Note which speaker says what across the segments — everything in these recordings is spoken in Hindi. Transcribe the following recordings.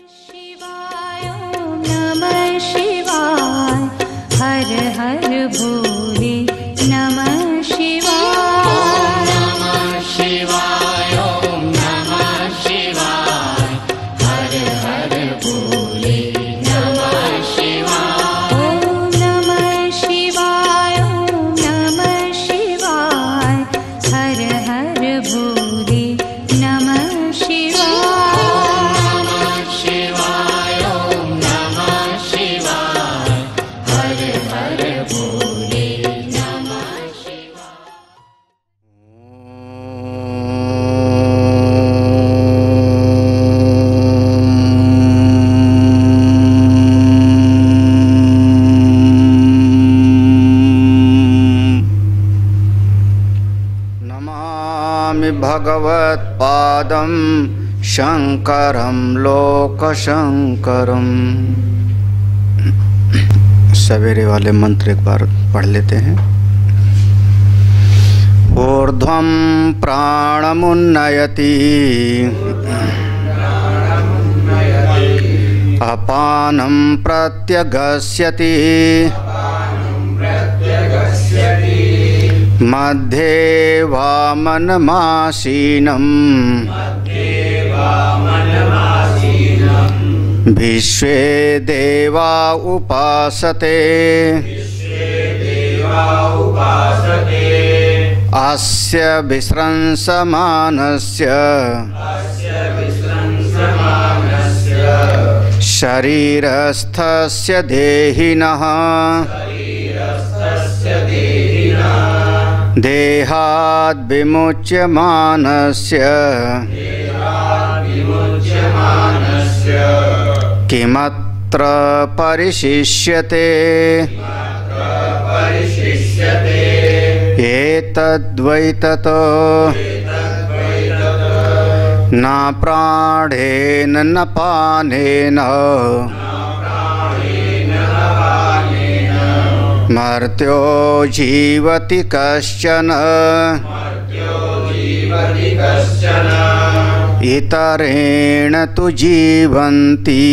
Speaker 1: शिवाय ओम नमः शिवाय हर हर भोले नमः शिवाय नमः शिवाय ओम नमः शिवाय हर हर भोले नमः शिवाय ओम नमः शिवाय ओम नमः शिवाय हर हर भोले नमः शिवाय
Speaker 2: भगवत्पादं शंकरं लोकशंकरं। सवेरे वाले मंत्र एक बार पढ़ लेते हैं। ऊर्ध्वं प्राणमुन्नयति अपानं प्रत्यगस्यति मध्ये वामनमासीनं विश्वे देवा उपासते अस्य विस्रंसमानस्य शरीरस्थस्य देहिनः देहाद् विमुच्यमानस्य किमत्र परिशिष्यते एतद्वै ततो न प्राणेन न पानेन मर्त्यो जीवति कश्चन इतरेण तु जीवन्ति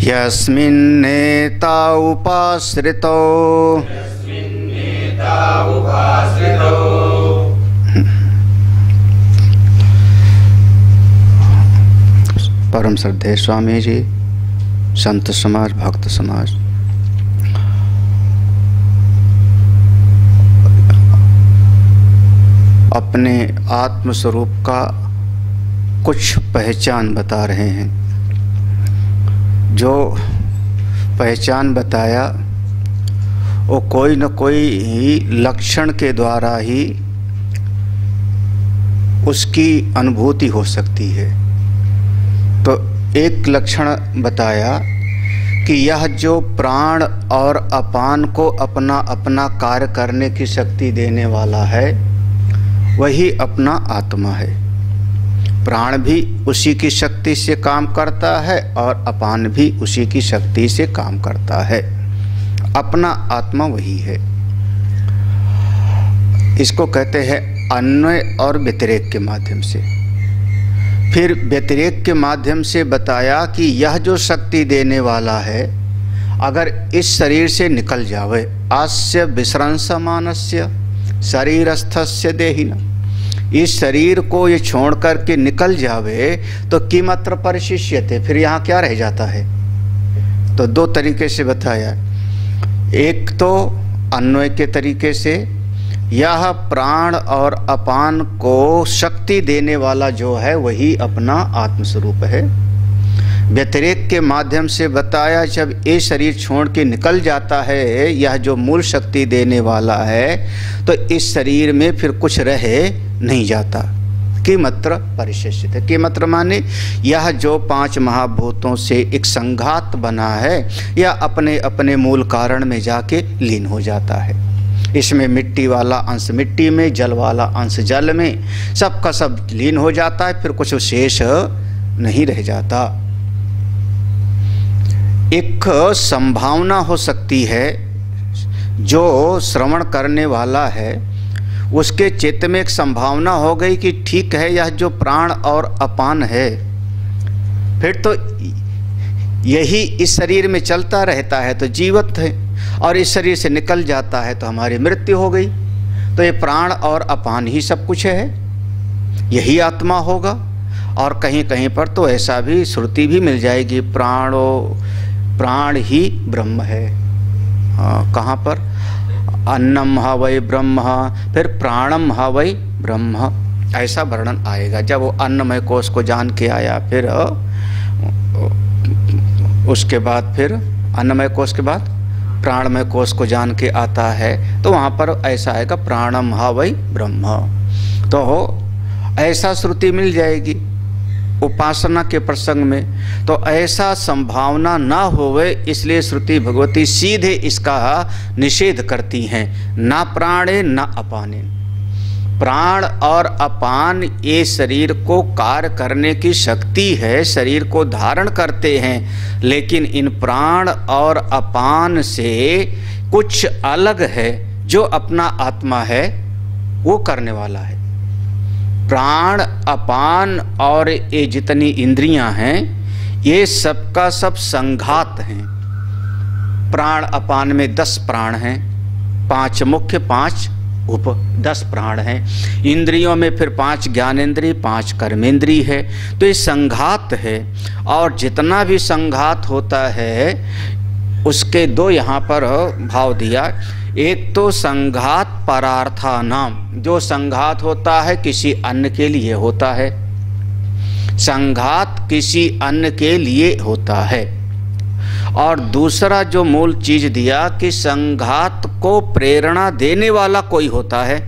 Speaker 2: यस्मिन्नेता उपाश्रितो परम श्रद्धेय स्वामी जी, संत समाज, भक्त समाज, अपने आत्मस्वरूप का कुछ पहचान बता रहे हैं। जो पहचान बताया वो कोई न कोई ही लक्षण के द्वारा ही उसकी अनुभूति हो सकती है। तो एक लक्षण बताया कि यह जो प्राण और अपान को अपना अपना कार्य करने की शक्ति देने वाला है वही अपना आत्मा है। प्राण भी उसी की शक्ति से काम करता है और अपान भी उसी की शक्ति से काम करता है। अपना आत्मा वही है। इसको कहते हैं अन्वय और व्यतिरेक के माध्यम से। फिर व्यतिरेक के माध्यम से बताया कि यह जो शक्ति देने वाला है अगर इस शरीर से निकल जावे, आस्य विस्रंसमानस्य शरीरस्थस्य देहिना, इस शरीर को ये छोड़ करके निकल जावे तो किमत्र परिशिष्यते, फिर यहाँ क्या रह जाता है। तो दो तरीके से बताया। एक तो अन्वय के तरीके से, यह प्राण और अपान को शक्ति देने वाला जो है वही अपना आत्मस्वरूप है। व्यतिरेक के माध्यम से बताया जब ये शरीर छोड़ के निकल जाता है, यह जो मूल शक्ति देने वाला है, तो इस शरीर में फिर कुछ रह नहीं जाता। किमत्र परिशिष्यते, किमत्र माने यह जो पांच महाभूतों से एक संघात बना है यह अपने अपने मूल कारण में जाके लीन हो जाता है। इसमें मिट्टी वाला अंश मिट्टी में, जल वाला अंश जल में, सबका सब लीन हो जाता है, फिर कुछ शेष नहीं रह जाता। एक संभावना हो सकती है, जो श्रवण करने वाला है उसके चित्त में एक संभावना हो गई कि ठीक है, यह जो प्राण और अपान है, फिर तो यही इस शरीर में चलता रहता है तो जीवित है, और इस शरीर से निकल जाता है तो हमारी मृत्यु हो गई। तो ये प्राण और अपान ही सब कुछ है, यही आत्मा होगा। और कहीं कहीं पर तो ऐसा भी श्रुति भी मिल जाएगी, प्राण ही ब्रह्म है। कहाँ पर? अन्नम ह वै ब्रह्म, फिर प्राणम ह वै ब्रह्म, ऐसा वर्णन आएगा। जब वो अन्नमय कोश को जान के आया, फिर उसके बाद फिर अन्नमय कोश के बाद प्राणमय कोश को जान के आता है, तो वहाँ पर ऐसा आएगा प्राणम ह वै ब्रह्म। तो ऐसा श्रुति मिल जाएगी उपासना के प्रसंग में। तो ऐसा संभावना ना होवे, इसलिए श्रुति भगवती सीधे इसका निषेध करती हैं, ना प्राणे ना अपाने। प्राण और अपान ये शरीर को कार्य करने की शक्ति है, शरीर को धारण करते हैं, लेकिन इन प्राण और अपान से कुछ अलग है। जो अपना आत्मा है वो करने वाला है। प्राण अपान और ये जितनी इंद्रियां हैं, ये सबका सब संघात हैं। प्राण अपान में 10 प्राण हैं, 5 मुख्य 5 उप, 10 प्राण हैं। इंद्रियों में फिर 5 ज्ञानेंद्रिय 5 कर्मेंद्रिय है। तो ये संघात है, और जितना भी संघात होता है उसके 2 यहाँ पर भाव दिया। एक तो संघात परार्था नाम, जो संघात होता है किसी अन्य के लिए होता है, संघात किसी अन्य के लिए होता है। और दूसरा जो मूल चीज दिया कि संघात को प्रेरणा देने वाला कोई होता है।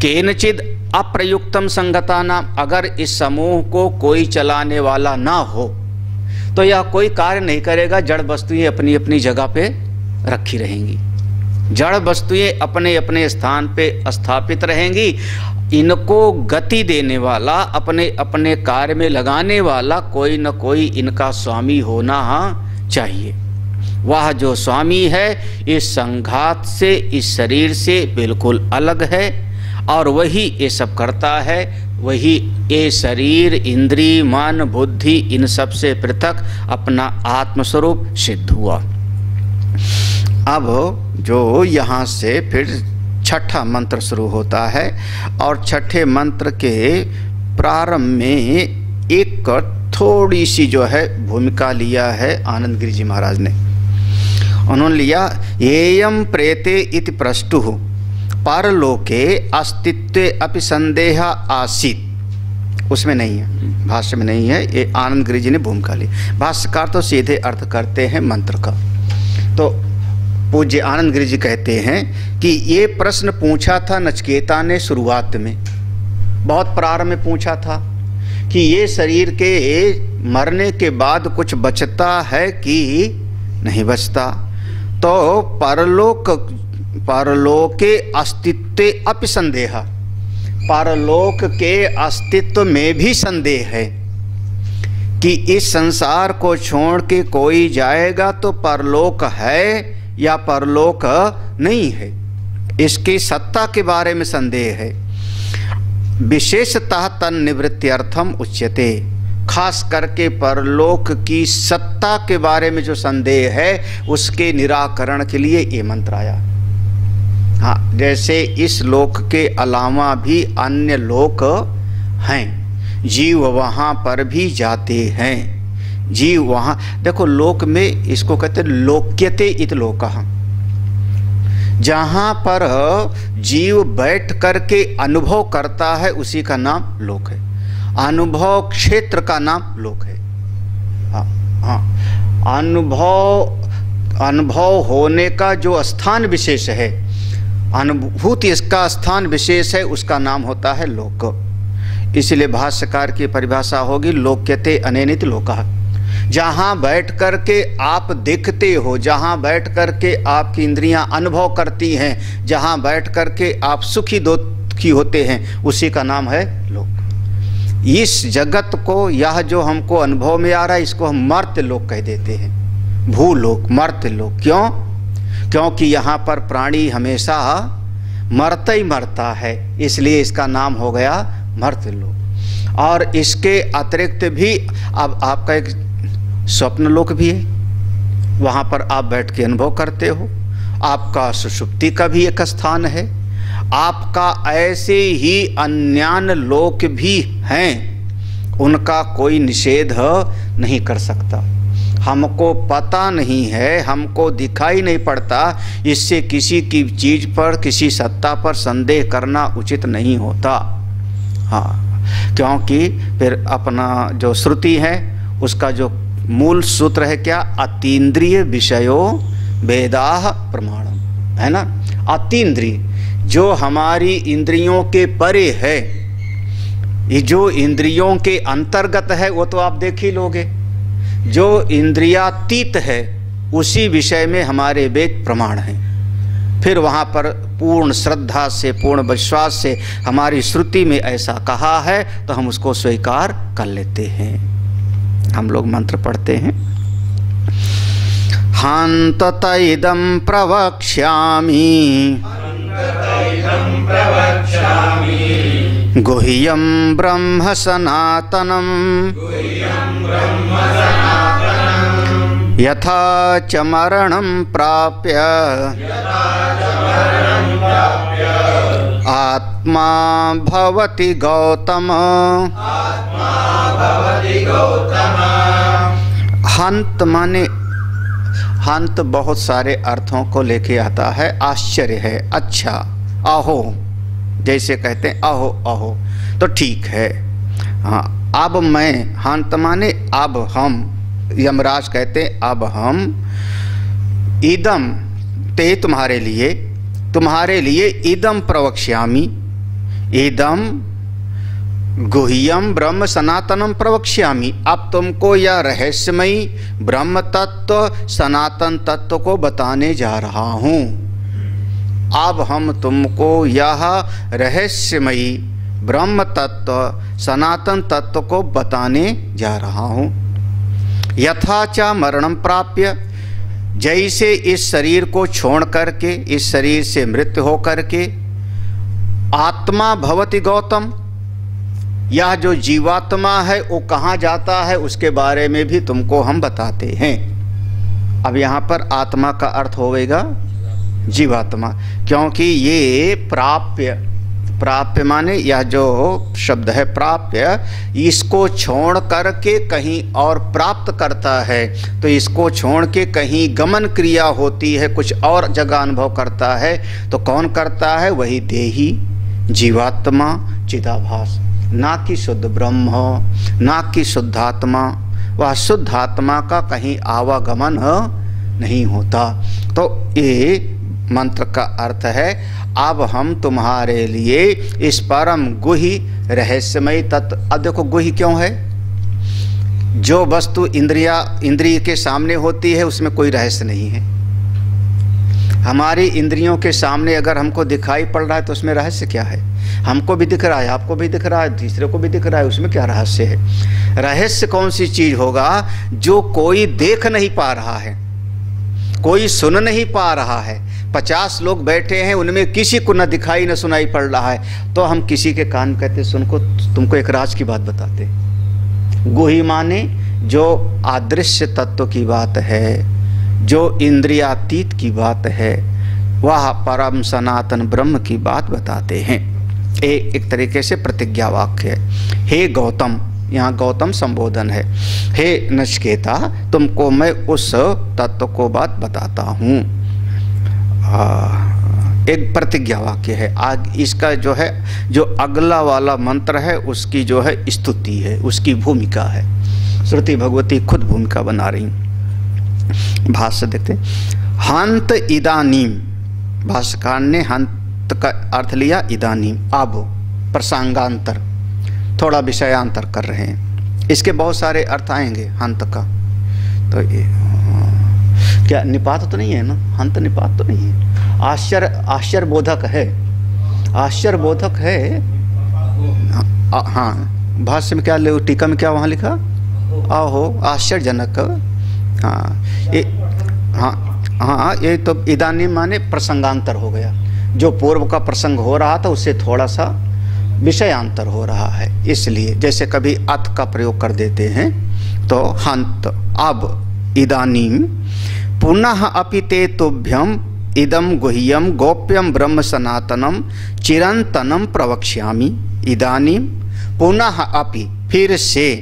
Speaker 2: केनचिद अप्रयुक्तम संगता नाम, अगर इस समूह को कोई चलाने वाला ना हो तो यह कोई कार्य नहीं करेगा। जड़ वस्तुएं अपनी अपनी जगह पे रखी रहेंगी, जड़ वस्तुएं अपने अपने स्थान पे स्थापित रहेंगी। इनको गति देने वाला, अपने अपने कार्य में लगाने वाला कोई न कोई इनका स्वामी होना चाहिए। वह जो स्वामी है इस संघात से, इस शरीर से बिल्कुल अलग है, और वही ये सब करता है। वही ये शरीर, इंद्रिय, मन, बुद्धि, इन सब से पृथक अपना आत्मस्वरूप सिद्ध हुआ। अब जो यहाँ से फिर 6ठा मंत्र शुरू होता है, और 6ठे मंत्र के प्रारंभ में एक थोड़ी सी जो है भूमिका लिया है आनंद गिरि जी महाराज ने। उन्होंने लिया, येयम प्रेते इति प्रष्टुः परलोके अस्तित्वे अपि संदेह आसीत्। उसमें नहीं है, भाष्य में नहीं है, ये आनंद गिरि जी ने भूमिका ली। भाष्यकार तो सीधे अर्थ करते हैं मंत्र का। तो पूज्य आनंद गिरि जी कहते हैं कि ये प्रश्न पूछा था नचिकेता ने शुरुआत में, बहुत प्रारंभ में पूछा था कि ये शरीर के मरने के बाद कुछ बचता है कि नहीं बचता। तो परलोके अस्तित्वे अपि संदेह, परलोक के अस्तित्व में भी संदेह है कि इस संसार को छोड़ के कोई जाएगा तो परलोक है या परलोक नहीं है, इसकी सत्ता के बारे में संदेह है। विशेषतः तन निवृत्त्यर्थम उच्यते, खास करके परलोक की सत्ता के बारे में जो संदेह है उसके निराकरण के लिए ये मंत्र आया। हाँ, जैसे इस लोक के अलावा भी अन्य लोक हैं, जीव वहाँ पर भी जाते हैं, जीव वहाँ, देखो लोक में इसको कहते हैं लोक्यते इत लोकः, जहाँ पर जीव बैठ करके अनुभव करता है उसी का नाम लोक है। अनुभव क्षेत्र का नाम लोक है। हाँ हाँ, अनुभव होने का जो स्थान विशेष है, अनुभूति इसका स्थान विशेष है, उसका नाम होता है लोक। इसलिए भाष्यकार की परिभाषा होगी लोक्यते अनेनित लोकः, जहाँ बैठ करके आप देखते हो, जहाँ बैठ करके आपकी इंद्रियां अनुभव करती हैं, जहाँ बैठ करके आप सुखी दुखी होते हैं, उसी का नाम है लोक। इस जगत को, यह जो हमको अनुभव में आ रहा है, इसको हम मर्त्य लोक कह देते हैं, भूलोक, मर्त्य लोक। क्यों? क्योंकि यहाँ पर प्राणी हमेशा मरता ही मरता है, इसलिए इसका नाम हो गया मर्त्यलोक। और इसके अतिरिक्त भी अब आपका एक स्वप्न लोक भी है, वहाँ पर आप बैठ के अनुभव करते हो। आपका सुषुप्ति का भी एक स्थान है। आपका ऐसे ही अन्यान लोक भी हैं, उनका कोई निषेध नहीं कर सकता। हमको पता नहीं है, हमको दिखाई नहीं पड़ता, इससे किसी की चीज़ पर, किसी सत्ता पर संदेह करना उचित नहीं होता। हाँ, क्योंकि फिर अपना जो श्रुति है उसका जो मूल सूत्र है क्या? अतीन्द्रिय विषयो वेदाः प्रमाणम, है ना। अतीन्द्रिय जो हमारी इंद्रियों के परे है, ये जो इंद्रियों के अंतर्गत है वो तो आप देख ही लोगे। जो इंद्रियातीत है उसी विषय में हमारे वेद प्रमाण हैं। फिर वहाँ पर पूर्ण श्रद्धा से, पूर्ण विश्वास से हमारी श्रुति में ऐसा कहा है तो हम उसको स्वीकार कर लेते हैं। हम लोग मंत्र पढ़ते हैं, हान्तत इदं प्रवक्ष्यामि गुह्यं ब्रह्म सनातनं यथा च मरणं प्राप्य आत्मा भवति गौतम। हंत माने, हंत बहुत सारे अर्थों को लेके आता है। आश्चर्य है, अच्छा, आहो, जैसे कहते हैं आहो आहो, तो ठीक है। हाँ, अब मैं, हंत माने अब हम, यमराज कहते हैं अब हम, इदम ते तुम्हारे लिए इदम प्रवक्ष्यामि, इदम गुह्यम ब्रह्म सनातनम प्रवक्ष्यामि। अब तुमको यह रहस्यमयी ब्रह्म तत्व, सनातन तत्व को बताने जा रहा हूँ। अब हम तुमको यह रहस्यमयी ब्रह्म तत्व, सनातन तत्व को बताने जा रहा हूँ। यथा च मरणम प्राप्य, जैसे इस शरीर को छोड़ करके, इस शरीर से मृत्यु हो करके, आत्मा भवति गौतम, यह जो जीवात्मा है वो कहाँ जाता है उसके बारे में भी तुमको हम बताते हैं। अब यहाँ पर आत्मा का अर्थ होगा जीवात्मा, क्योंकि ये प्राप्य, प्राप्य माने यह जो शब्द है प्राप्य, इसको छोड़ करके कहीं और प्राप्त करता है, तो इसको छोड़ के कहीं गमन क्रिया होती है, कुछ और जगह अनुभव करता है, तो कौन करता है? वही देही जीवात्मा चिदाभास, ना कि शुद्ध ब्रह्म, ना कि शुद्धात्मा। वह शुद्धात्मा का कहीं आवागमन नहीं होता। तो ये मंत्र का अर्थ है, अब हम तुम्हारे लिए इस परम गुही रहस्यमय तत्व। अब देखो गुही क्यों है? जो वस्तु इंद्रिय के सामने होती है उसमें कोई रहस्य नहीं है। हमारी इंद्रियों के सामने अगर हमको दिखाई पड़ रहा है तो उसमें रहस्य क्या है? हमको भी दिख रहा है, आपको भी दिख रहा है, तीसरे को भी दिख रहा है, उसमें क्या रहस्य है? रहस्य कौन सी चीज होगा? जो कोई देख नहीं पा रहा है, कोई सुन नहीं पा रहा है। 50 लोग बैठे हैं, उनमें किसी को न दिखाई न सुनाई पड़ रहा है, तो हम किसी के कान कहते सुन को तुमको एक राज की बात बताते। गुही माने जो अदृश्य तत्व की बात है, जो इंद्रियातीत की बात है, वह परम सनातन ब्रह्म की बात बताते हैं। एक तरीके से प्रतिज्ञा वाक्य है। हे गौतम, यहाँ गौतम संबोधन है। हे नचिकेता, तुमको मैं उस तत्व को बात बताता हूँ। एक प्रतिज्ञा वाक्य है। आज इसका जो है, जो अगला वाला मंत्र है उसकी जो है स्तुति है, उसकी भूमिका है। श्रुति भगवती खुद भूमिका बना रही। भाष्य देखते, हंत इदानीम, भाष्यकार ने हंत का अर्थ लिया इदानीम, अब प्रसंगांतर, थोड़ा विषयांतर कर रहे हैं। इसके बहुत सारे अर्थ आएंगे हंत का। तो ये क्या निपात तो नहीं है ना? हंत निपात तो नहीं है। आश्चर्य बोधक है, आश्चर्य बोधक है। हाँ, भाष्य में क्या ले, टीका में क्या वहाँ लिखा? आहो, आश्चर्यजनक। हाँ ये, हाँ हाँ, ये तो इदानीम माने प्रसंगांतर हो गया। जो पूर्व का प्रसंग हो रहा था उससे थोड़ा सा विषयांतर हो रहा है, इसलिए जैसे कभी अत का प्रयोग कर देते हैं तो हंत, अब इदानीम पुनः अपि ते तुभ्यम इदम गुह्यम गोप्यम ब्रह्म सनातनम चिरंतनम प्रवक्ष्यामि। इदानीम पुनः अपि, फिर से,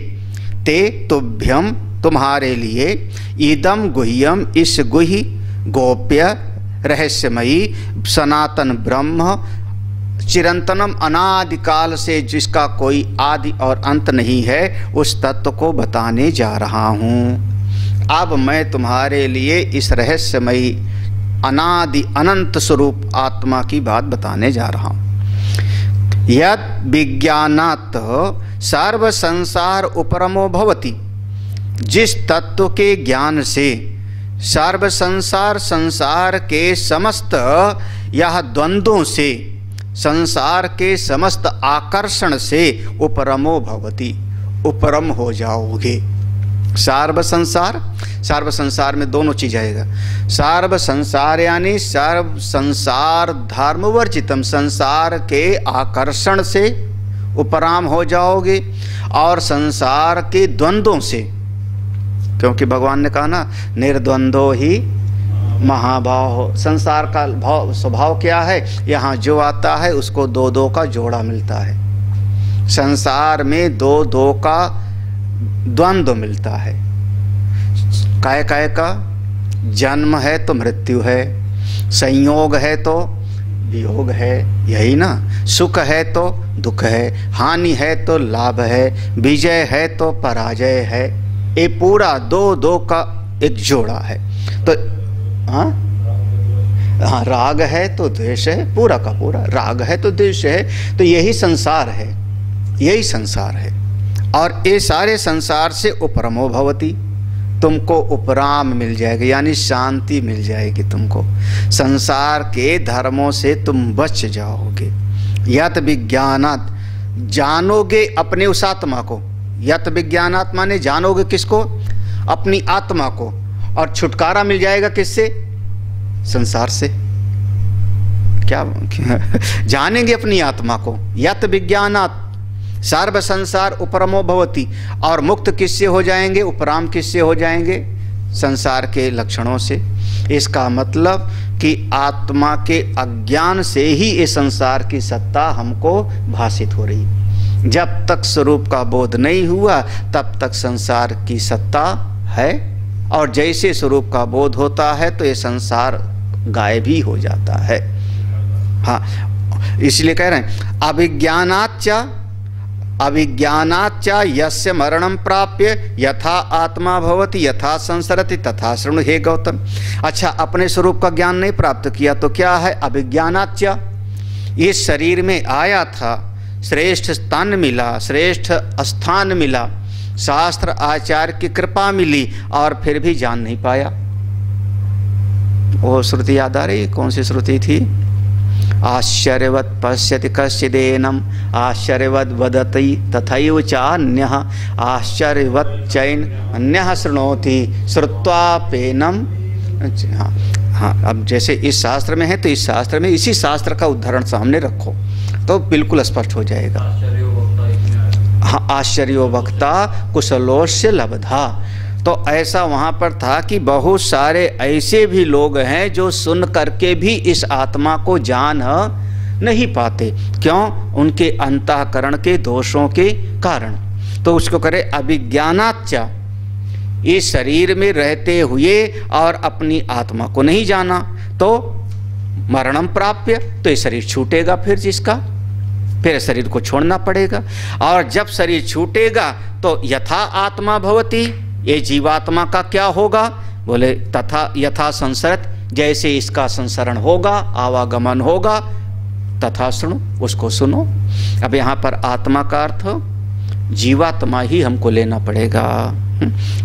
Speaker 2: ते तुभ्यम, तुम्हारे लिए, इदम गुह्यम, इस गुह्य, गोप्य, रहस्यमयी, सनातन ब्रह्म, चिरंतनम, अनादिकाल से जिसका कोई आदि और अंत नहीं है, उस तत्व को बताने जा रहा हूँ। अब मैं तुम्हारे लिए इस रहस्यमयी अनादि अनंत स्वरूप आत्मा की बात बताने जा रहा हूँ। यद विज्ञानात् सर्व संसार उपरमो भवति, जिस तत्व के ज्ञान से सर्व संसार, संसार के समस्त यह द्वंद्वों से, संसार के समस्त आकर्षण से उपरमो भवति, उपरम हो जाओगे। सर्व संसार, सर्व संसार में दोनों चीज आएगा। सर्व संसार यानी सर्व संसार धर्म वर्जितम, संसार के आकर्षण से उपराम हो जाओगे, और संसार के द्वंद्वों से, क्योंकि भगवान ने कहा ना निर्द्वंद्वो ही महाभाव। संसार का भाव स्वभाव क्या है, यहाँ जो आता है उसको दो दो का जोड़ा मिलता है। संसार में दो दो का द्वंद्व मिलता है। काय काय का, जन्म है तो मृत्यु है, संयोग है तो वियोग है, यही ना। सुख है तो दुख है, हानि है तो लाभ है, विजय है तो पराजय है। ये पूरा दो दो का एक जोड़ा है। तो हाँ, राग है तो द्वेष है, पूरा का पूरा राग है तो द्वेष है। तो यही संसार है, यही संसार है। और ये सारे संसार से उपरमो भवति, तुमको उपराम मिल जाएगा, यानी शांति मिल जाएगी तुमको। संसार के धर्मों से तुम बच जाओगे। यत विज्ञानात्, जानोगे अपने उस आत्मा को। यत विज्ञानात् माने जानोगे किसको, अपनी आत्मा को। और छुटकारा मिल जाएगा किससे, संसार से। क्या जानेंगे अपनी आत्मा को। यत विज्ञानात् सर्व संसार उपरमो भवति, और मुक्त किससे हो जाएंगे, उपराम किससे हो जाएंगे, संसार के लक्षणों से। इसका मतलब कि आत्मा के अज्ञान से ही ये संसार की सत्ता हमको भासित हो रही। जब तक स्वरूप का बोध नहीं हुआ तब तक संसार की सत्ता है, और जैसे स्वरूप का बोध होता है तो ये संसार गायब ही हो जाता है। हाँ, इसलिए कह रहे हैं अभिज्ञानाच्च, अभिज्ञानाच्च यस्य मरणं प्राप्य यथा आत्मा भवति यथा संसरति तथा शृणु। हे गौतम, अच्छा अपने स्वरूप का ज्ञान नहीं प्राप्त किया तो क्या है, अभिज्ञानाच्च। इस शरीर में आया था, श्रेष्ठ स्थान मिला, श्रेष्ठ स्थान मिला, शास्त्र आचार्य की कृपा मिली, और फिर भी जान नहीं पाया। वो श्रुति याद आ रही, कौन सी श्रुति थी, आश्चर्यवत् पश्यति कश्चिदेनम आश्चर्यवद् वदति तथैव चान्यः आश्चर्यवत् चैन अन्यः शृणोति श्रुत्वापेनम। हाँ, अब जैसे इस शास्त्र में है तो इस शास्त्र में इसी शास्त्र का उदाहरण सामने रखो तो बिल्कुल स्पष्ट हो जाएगा। हाँ, आश्चर्यो वक्ता कुशलोस्य लब्धा। तो ऐसा वहाँ पर था कि बहुत सारे ऐसे भी लोग हैं जो सुन करके भी इस आत्मा को जान नहीं पाते। क्यों? उनके अंतःकरण के दोषों के कारण। तो उसको करे अभिज्ञानाच्च, इस शरीर में रहते हुए और अपनी आत्मा को नहीं जाना तो मरणम प्राप्य, तो ये शरीर छूटेगा फिर जिसका, फिर शरीर को छोड़ना पड़ेगा। और जब शरीर छूटेगा तो यथा आत्मा भवति, ये जीवात्मा का क्या होगा, बोले तथा यथा संसरत, जैसे इसका संसरण होगा, आवागमन होगा, तथा सुनो, उसको सुनो। अब यहाँ पर आत्मा का अर्थ जीवात्मा ही हमको लेना पड़ेगा।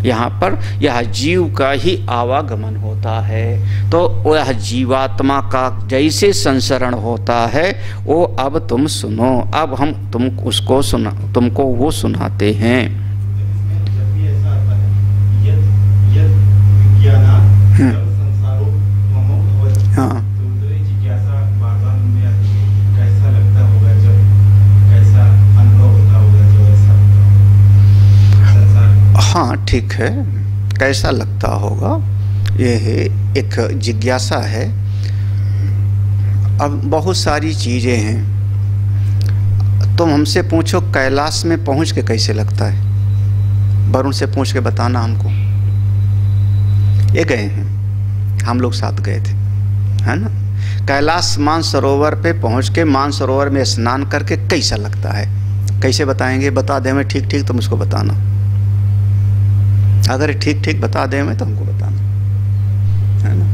Speaker 2: यहाँ पर यह जीव का ही आवागमन होता है, तो वह जीवात्मा का जैसे संसरण होता है वो अब तुम सुनो। अब हम उसको तुमको वो सुनाते हैं। हाँ, हाँ ठीक है, कैसा लगता होगा, ये एक जिज्ञासा है। अब बहुत सारी चीज़ें हैं, तुम हमसे पूछो कैलाश में पहुंच के कैसे लगता है, वरुण से पूछ के बताना हमको। ये गए हैं, हम लोग साथ गए थे, है ना। कैलाश मानसरोवर पे पहुंच के मानसरोवर में स्नान करके कैसा लगता है, कैसे बताएंगे, बता दे मैं ठीक ठीक, तुम उसको बताना। अगर ठीक ठीक बता दे मैं तो हमको बताना, है ना।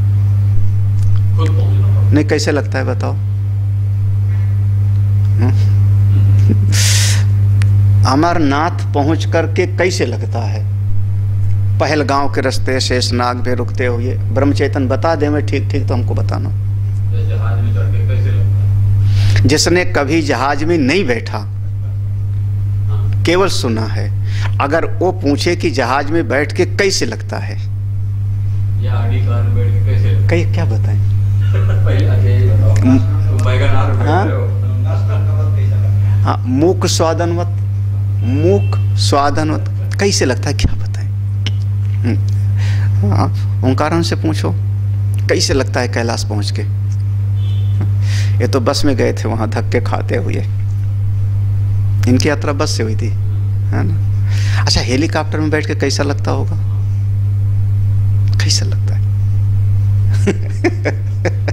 Speaker 2: नहीं कैसे लगता है बताओ। अमरनाथ पहुंच करके कैसे लगता है, पहलगांव के रास्ते शेषनाग पे रुकते हुए, ब्रह्मचैतन बता दे मैं ठीक ठीक, तो हमको बताना।
Speaker 3: जहाज में चढ़ के कैसे लगता है?
Speaker 2: जिसने कभी जहाज में नहीं बैठा, केवल सुना है, अगर वो पूछे कि जहाज में बैठ के कैसे लगता है,
Speaker 3: या आगे कार में बैठ के कैसे लगता
Speaker 2: कई क्या बताएं।
Speaker 3: पहले अच्छा ये बताओ, तुम बैगनार में
Speaker 2: हाँ?
Speaker 3: बैठ रहे हो,
Speaker 2: हाँ, मूक स्वादनवत, मूक स्वादनवत कैसे लगता है, क्या बताएं। हाँ, ओंकारण से पूछो कैसे लगता है कैलाश पहुंच के। ये तो बस में गए थे, वहां धक्के खाते हुए, इनकी यात्रा बस से हुई थी, है ना। अच्छा, हेलीकॉप्टर में बैठ के कैसा लगता होगा, कैसा लगता है।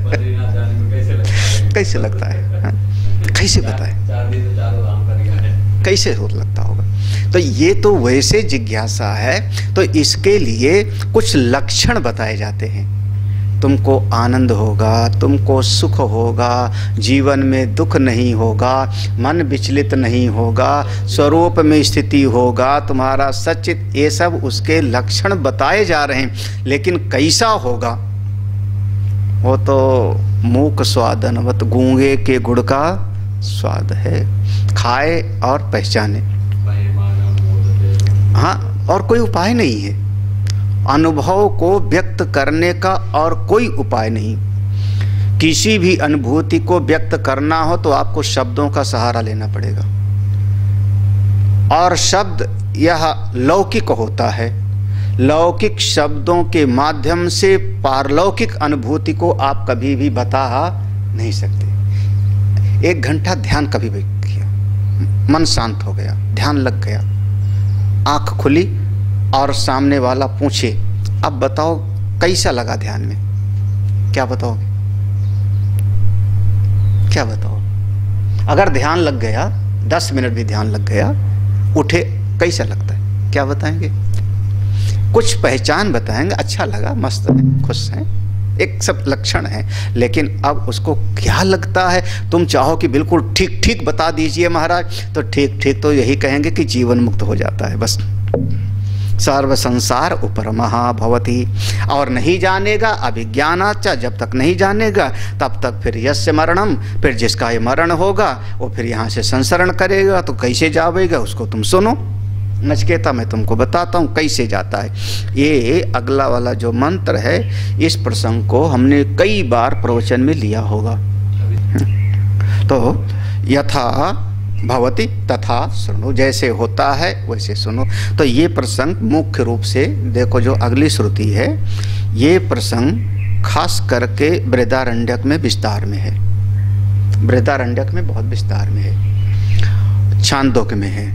Speaker 3: बद्रीनाथ जाने में कैसे लगता है?
Speaker 2: कैसे लगता है, हाँ? कैसे बताए,
Speaker 3: 4 दिन 4 धाम कर गया है,
Speaker 2: कैसे हो लगता होगा। तो ये तो वैसे जिज्ञासा है, तो इसके लिए कुछ लक्षण बताए जाते हैं। तुमको आनंद होगा, तुमको सुख होगा, जीवन में दुख नहीं होगा, मन विचलित नहीं होगा, स्वरूप में स्थिति होगा, तुम्हारा सच्चित, ये सब उसके लक्षण बताए जा रहे हैं। लेकिन कैसा होगा वो तो मूक स्वादनवत, गूंगे के गुड़ का स्वाद है, खाए और पहचाने। हाँ, और कोई उपाय नहीं है, अनुभव को व्यक्त करने का और कोई उपाय नहीं। किसी भी अनुभूति को व्यक्त करना हो तो आपको शब्दों का सहारा लेना पड़ेगा, और शब्द यह लौकिक होता है। लौकिक शब्दों के माध्यम से पारलौकिक अनुभूति को आप कभी भी बता नहीं सकते। 1 घंटा ध्यान कभी भी किया, मन शांत हो गया, ध्यान लग गया, आंख खुली और सामने वाला पूछे अब बताओ कैसा लगा ध्यान में, क्या बताओगे, क्या बताओ। अगर ध्यान लग गया, 10 मिनट भी ध्यान लग गया, उठे कैसा लगता है, क्या बताएंगे, कुछ पहचान बताएंगे, अच्छा लगा, मस्त है, खुश हैं, एक सब लक्षण है। लेकिन अब उसको क्या लगता है, तुम चाहो कि बिल्कुल ठीक ठीक बता दीजिए महाराज, तो ठीक ठीक तो यही कहेंगे कि जीवन मुक्त हो जाता है बस। सर्व संसार उपरमः भवति, और नहीं जानेगा अभिज्ञानाच्च, जब तक नहीं जानेगा तब तक फिर यस्य मरणम, फिर जिसका ये मरण होगा वो फिर यहाँ से संसरण करेगा। तो कैसे जावेगा उसको तुम सुनो, नचकेता मैं तुमको बताता हूँ कैसे जाता है। ये अगला वाला जो मंत्र है, इस प्रसंग को हमने कई बार प्रवचन में लिया होगा। तो यथा भवति तथा सुनो, जैसे होता है वैसे सुनो। तो ये प्रसंग मुख्य रूप से देखो, जो अगली श्रुति है, ये प्रसंग खास करके बृहदारण्यक में विस्तार में है, बृहदारण्यक में बहुत विस्तार में है, छांदोग्य में है,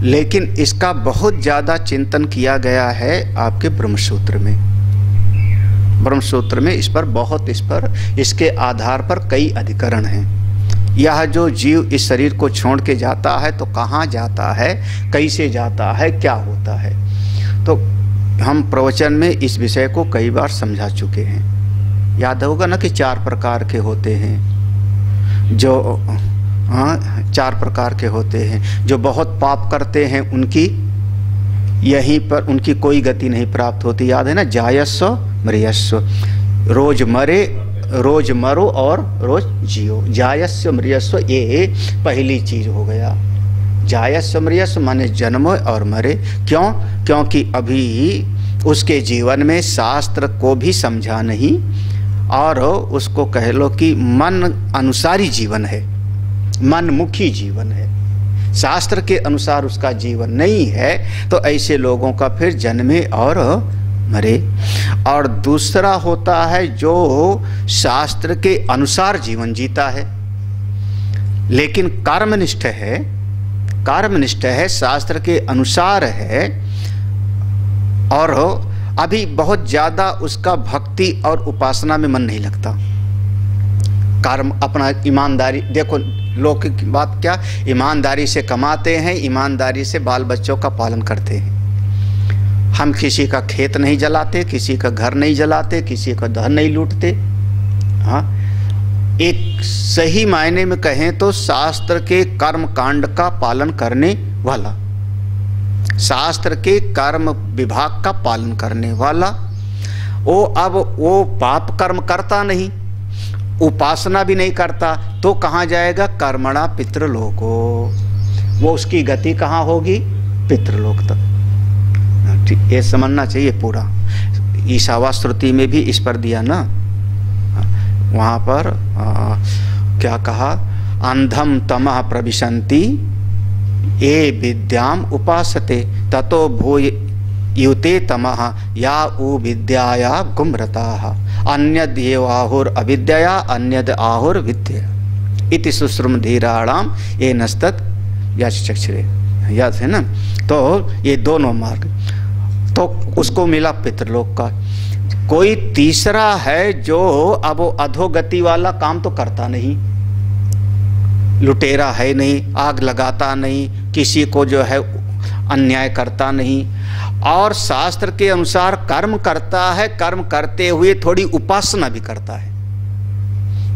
Speaker 2: लेकिन इसका बहुत ज़्यादा चिंतन किया गया है आपके ब्रह्मसूत्र में। ब्रह्मसूत्र में इस पर इसके आधार पर कई अधिकरण हैं। यह जो जीव इस शरीर को छोड़ के जाता है तो कहाँ जाता है, कैसे जाता है, क्या होता है, तो हम प्रवचन में इस विषय को कई बार समझा चुके हैं। याद होगा ना कि 4 प्रकार के होते हैं, जो 4 प्रकार के होते हैं। जो बहुत पाप करते हैं उनकी यहीं पर उनकी कोई गति नहीं प्राप्त होती, याद है ना, जायस्व मृयस्व, रोज मरे, रोज मरो और रोज जियो। जायस्व मृयस्व ये पहली चीज हो गया। जायस्व मृयस्व माने जन्म और मरे, क्यों, क्योंकि अभी उसके जीवन में शास्त्र को भी समझा नहीं, और उसको कह लो कि मन अनुसारी जीवन है, मनमुखी जीवन है, शास्त्र के अनुसार उसका जीवन नहीं है, तो ऐसे लोगों का फिर जन्मे और मरे। और दूसरा होता है जो शास्त्र के अनुसार जीवन जीता है लेकिन कर्मनिष्ठ है, कर्मनिष्ठ है, शास्त्र के अनुसार है, और अभी बहुत ज़्यादा उसका भक्ति और उपासना में मन नहीं लगता। कर्म अपना ईमानदारी, देखो लोग की बात क्या, ईमानदारी से कमाते हैं, ईमानदारी से बाल बच्चों का पालन करते हैं। हम किसी का खेत नहीं जलाते, किसी का घर नहीं जलाते, किसी का धन नहीं लूटते। हाँ, एक सही मायने में कहें तो शास्त्र के कर्म कांड का पालन करने वाला, शास्त्र के कर्म विभाग का पालन करने वाला, वो अब वो पाप कर्म करता नहीं, उपासना भी नहीं करता, तो कहाँ जाएगा? कर्मणा पितृलोको। वो उसकी गति कहाँ होगी? पितृलोक तक। ठीक, ये समझना चाहिए पूरा। ईशावा श्रुति में भी इस पर दिया ना, वहाँ पर क्या कहा? अंधम तमः प्रविशन्ति ये विद्याम उपासते ततो भूय युते तमः या उ विद्याया गुमरताः अन्यद एवाहुर अविद्यया अन्यद आहुर विद्या इति सुश्रुम धीराणाम ये नस्तत याचक्षरे। याद है ना? तो ये दोनों मार्ग, तो उसको मिला पितृलोक का। कोई तीसरा है जो अब वो अधोगति वाला काम तो करता नहीं, लुटेरा है नहीं, आग लगाता नहीं, किसी को जो है अन्याय करता नहीं, और शास्त्र के अनुसार कर्म करता है, कर्म करते हुए थोड़ी उपासना भी करता है।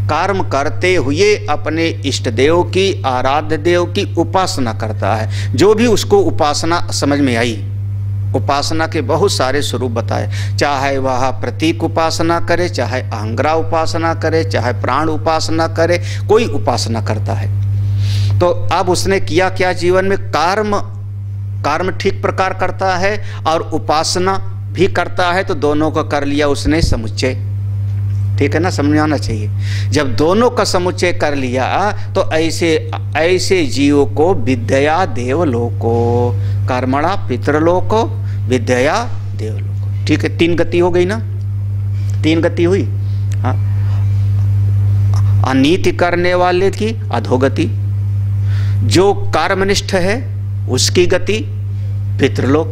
Speaker 2: कर्म करते हुए अपने इष्ट देव की, आराध्य देव की उपासना करता है। जो भी उसको उपासना समझ में आई, उपासना के बहुत सारे स्वरूप बताए, चाहे वह प्रतीक उपासना करे, चाहे अहंग्रा उपासना करे, चाहे प्राण उपासना करे, कोई उपासना करता है। तो अब उसने किया क्या जीवन में? कर्म ठीक प्रकार करता है और उपासना भी करता है, तो दोनों का कर लिया उसने समुच्चय। ठीक है ना? समझ आना चाहिए। जब दोनों का समुच्चय कर लिया तो ऐसे जीव को विद्या देवलोको, कर्मणा पितृलोको, विद्या देवलोको। ठीक है, 3 गति हो गई ना? 3 गति हुई। हाँ, अनीति करने वाले की अधोगति, जो कर्मनिष्ठ है उसकी गति पितृलोक,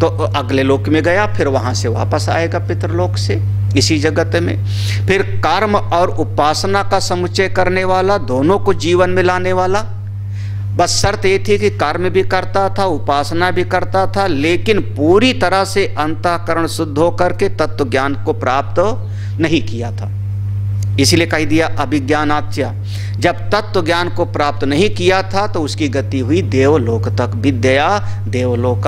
Speaker 2: तो अगले लोक में गया, फिर वहां से वापस आएगा पितृलोक से इसी जगत में। फिर कर्म और उपासना का समुच्चय करने वाला, दोनों को जीवन में लाने वाला। बस शर्त ये थी कि कर्म भी करता था, उपासना भी करता था, लेकिन पूरी तरह से अंतःकरण शुद्ध होकर के तत्व ज्ञान को प्राप्त नहीं किया था। इसीलिए कह दिया अभिज्ञानाच्य। जब तत्व ज्ञान को प्राप्त नहीं किया था तो उसकी गति हुई देवलोक तक, विद्या देवलोक,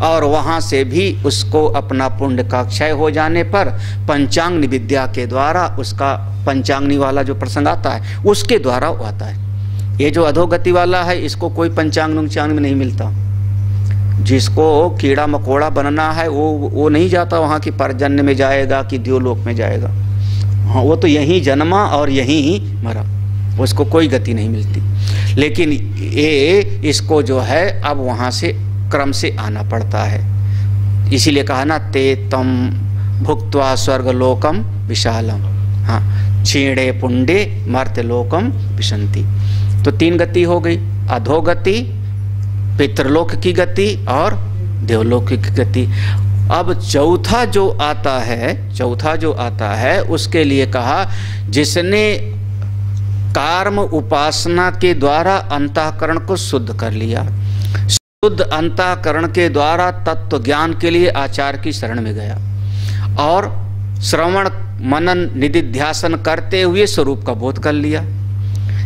Speaker 2: और वहाँ से भी उसको अपना पुण्य का क्षय हो जाने पर पंचांग्नि विद्या के द्वारा, उसका पंचांग्नि वाला जो प्रसंग आता है उसके द्वारा आता है। ये जो अधोगति वाला है इसको कोई पंचांग में नहीं मिलता। जिसको कीड़ा मकोड़ा बनना है वो नहीं जाता वहाँ की परजन्य में जाएगा कि देवलोक में जाएगा। हाँ, वो तो यहीं जन्मा और यहीं ही मरा, उसको कोई गति नहीं मिलती। लेकिन ये इसको जो है अब वहाँ से क्रम से आना पड़ता है। इसीलिए कहा ना, ते तम भुक्त्वा स्वर्गलोकम विशालम, हाँ, क्षीणे पुण्डे मर्त्यलोकम विशन्ति। तो 3 गति हो गई, अधोगति, पितृलोक की गति और देवलोक की गति। अब चौथा जो आता है उसके लिए कहा, जिसने कर्म उपासना के द्वारा अंतःकरण को शुद्ध कर लिया, शुद्ध अंतःकरण के द्वारा तत्व ज्ञान के लिए आचार्य की शरण में गया और श्रवण मनन निधिध्यासन करते हुए स्वरूप का बोध कर लिया।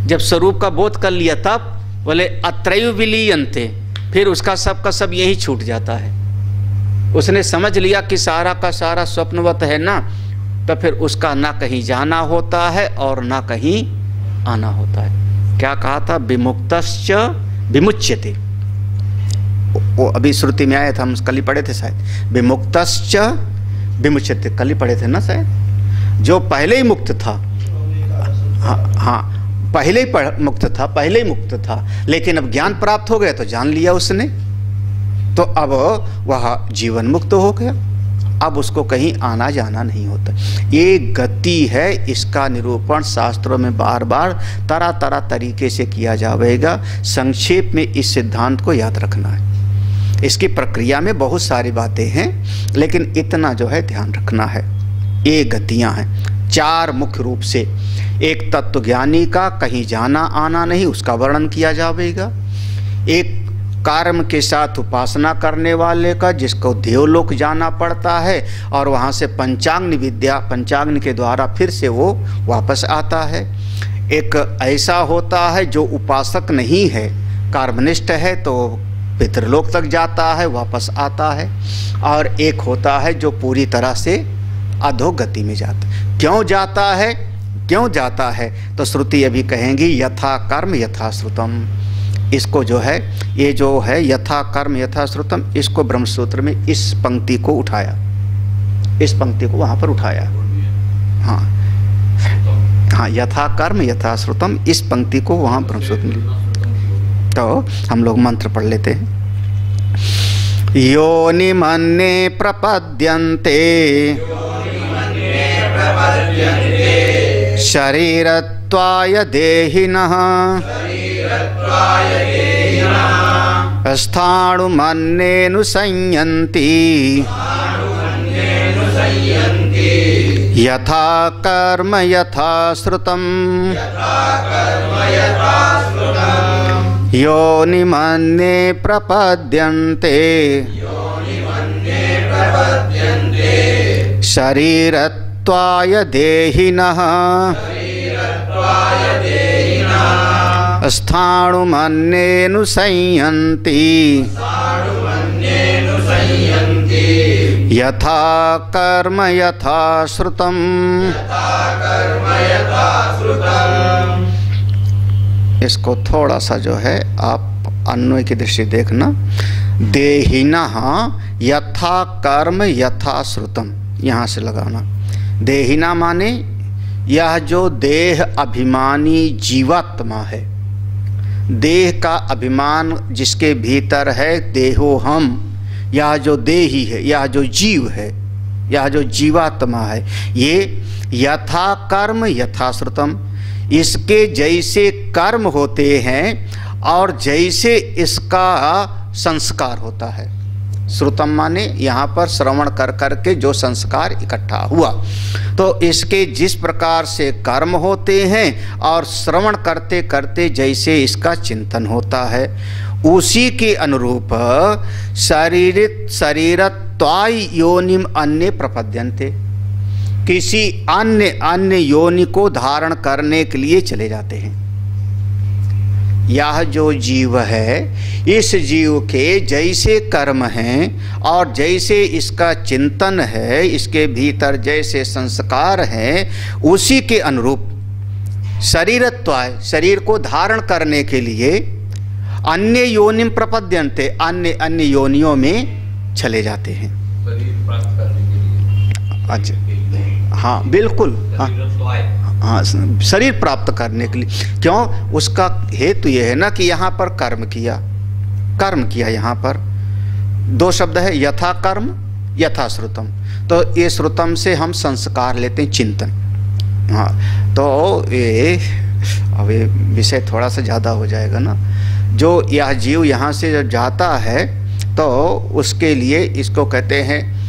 Speaker 2: जब स्वरूप का बोध कर लिया तब बोले अत्रैव विलीयन्ते, फिर उसका सब का सब यही छूट जाता है। उसने समझ लिया कि सारा का सारा स्वप्नवत है ना, तो फिर उसका ना कहीं जाना होता है और ना कहीं आना होता है। क्या कहा था? विमुक्तश्च विमुच्यते। वो अभी श्रुति में आया था, हम कल ही पढ़े थे शायद। विमुक्तश्च विमुच्यते, कल ही पढ़े थे ना शायद। जो पहले ही मुक्त था, हाँ, पहले ही मुक्त था, पहले ही मुक्त था, लेकिन अब ज्ञान प्राप्त हो गया तो जान लिया उसने, तो अब वह जीवन मुक्त हो गया। अब उसको कहीं आना जाना नहीं होता। ये गति है, इसका निरूपण शास्त्रों में बार बार तरह तरह तरीके से किया जाएगा। संक्षेप में इस सिद्धांत को याद रखना है। इसकी प्रक्रिया में बहुत सारी बातें हैं, लेकिन इतना जो है ध्यान रखना है। ये गतियां हैं 4 मुख्य रूप से। एक तत्वज्ञानी का कहीं जाना आना नहीं, उसका वर्णन किया जाएगा। एक कर्म के साथ उपासना करने वाले का, जिसको देवलोक जाना पड़ता है और वहाँ से पंचाग्नि विद्या, पंचाग्नि के द्वारा फिर से वो वापस आता है। एक ऐसा होता है जो उपासक नहीं है, कर्मनिष्ठ है, तो पितृलोक तक जाता है, वापस आता है। और एक होता है जो पूरी तरह से अधोगति में जाता है। क्यों जाता है, क्यों जाता है? तो श्रुति अभी कहेंगी यथा कर्म यथा श्रुतम। इसको जो है, ये जो है यथा कर्म यथा श्रुतम, इसको ब्रह्मसूत्र में इस पंक्ति को उठाया, इस पंक्ति को वहाँ पर उठाया। हाँ हाँ, यथा कर्म यथा श्रुतम, इस पंक्ति को वहाँ ब्रह्मसूत्र में। तो हम लोग मंत्र पढ़ लेते हैं। योनिमन्ये प्रपद्यन्ते शरीरत्वाय देहिनः स्थाणुमन्येऽनुसंयन्ति यथा कर्म यथा श्रुतम् योनिमन्ये प्रपद्यन्ते शरीरत्वाय देहिनः स्थाणुमन्येऽनुसंयन्ति यथा कर्म यथा श्रुतम्। इसको थोड़ा सा जो है आप अन्वय की दृष्टि देखना। देहिनः यथा कर्म यथा श्रुतम्, यहाँ से लगाना। देहिना माने यह जो देह अभिमानी जीवात्मा है, देह का अभिमान जिसके भीतर है, देहो हम, यह जो देही है, यह जो जीव है, यह जो जीवात्मा है, ये यथा कर्म यथा श्रुतम, इसके जैसे कर्म होते हैं और जैसे इसका संस्कार होता है। श्रुतम माने यहाँ पर श्रवण कर कर के जो संस्कार इकट्ठा हुआ, तो इसके जिस प्रकार से कर्म होते हैं और श्रवण करते करते जैसे इसका चिंतन होता है, उसी के अनुरूप शरीरत्वाय योनिम अन्य प्रपद्यन्ते, किसी अन्य योनि को धारण करने के लिए चले जाते हैं। यह जो जीव है, इस जीव के जैसे कर्म हैं और जैसे इसका चिंतन है, इसके भीतर जैसे संस्कार हैं, उसी के अनुरूप शरीरत्वाय, शरीर को धारण करने के लिए अन्य योनिम प्रपद्यन्ते, अन्य योनियों में चले जाते हैं।
Speaker 3: शरीर प्राप्त करने के लिए।
Speaker 2: अच्छा, हाँ बिल्कुल, हाँ शरीर प्राप्त करने के लिए। क्यों? उसका हेतु यह है ना कि यहाँ पर कर्म किया। यहाँ पर 2 शब्द है, यथा कर्म यथा श्रुतम। तो ये श्रुतम से हम संस्कार लेते हैं, चिंतन। हाँ, तो ये अब ये विषय थोड़ा सा ज़्यादा हो जाएगा ना। जो यह जीव यहाँ से जब जाता है तो उसके लिए इसको कहते हैं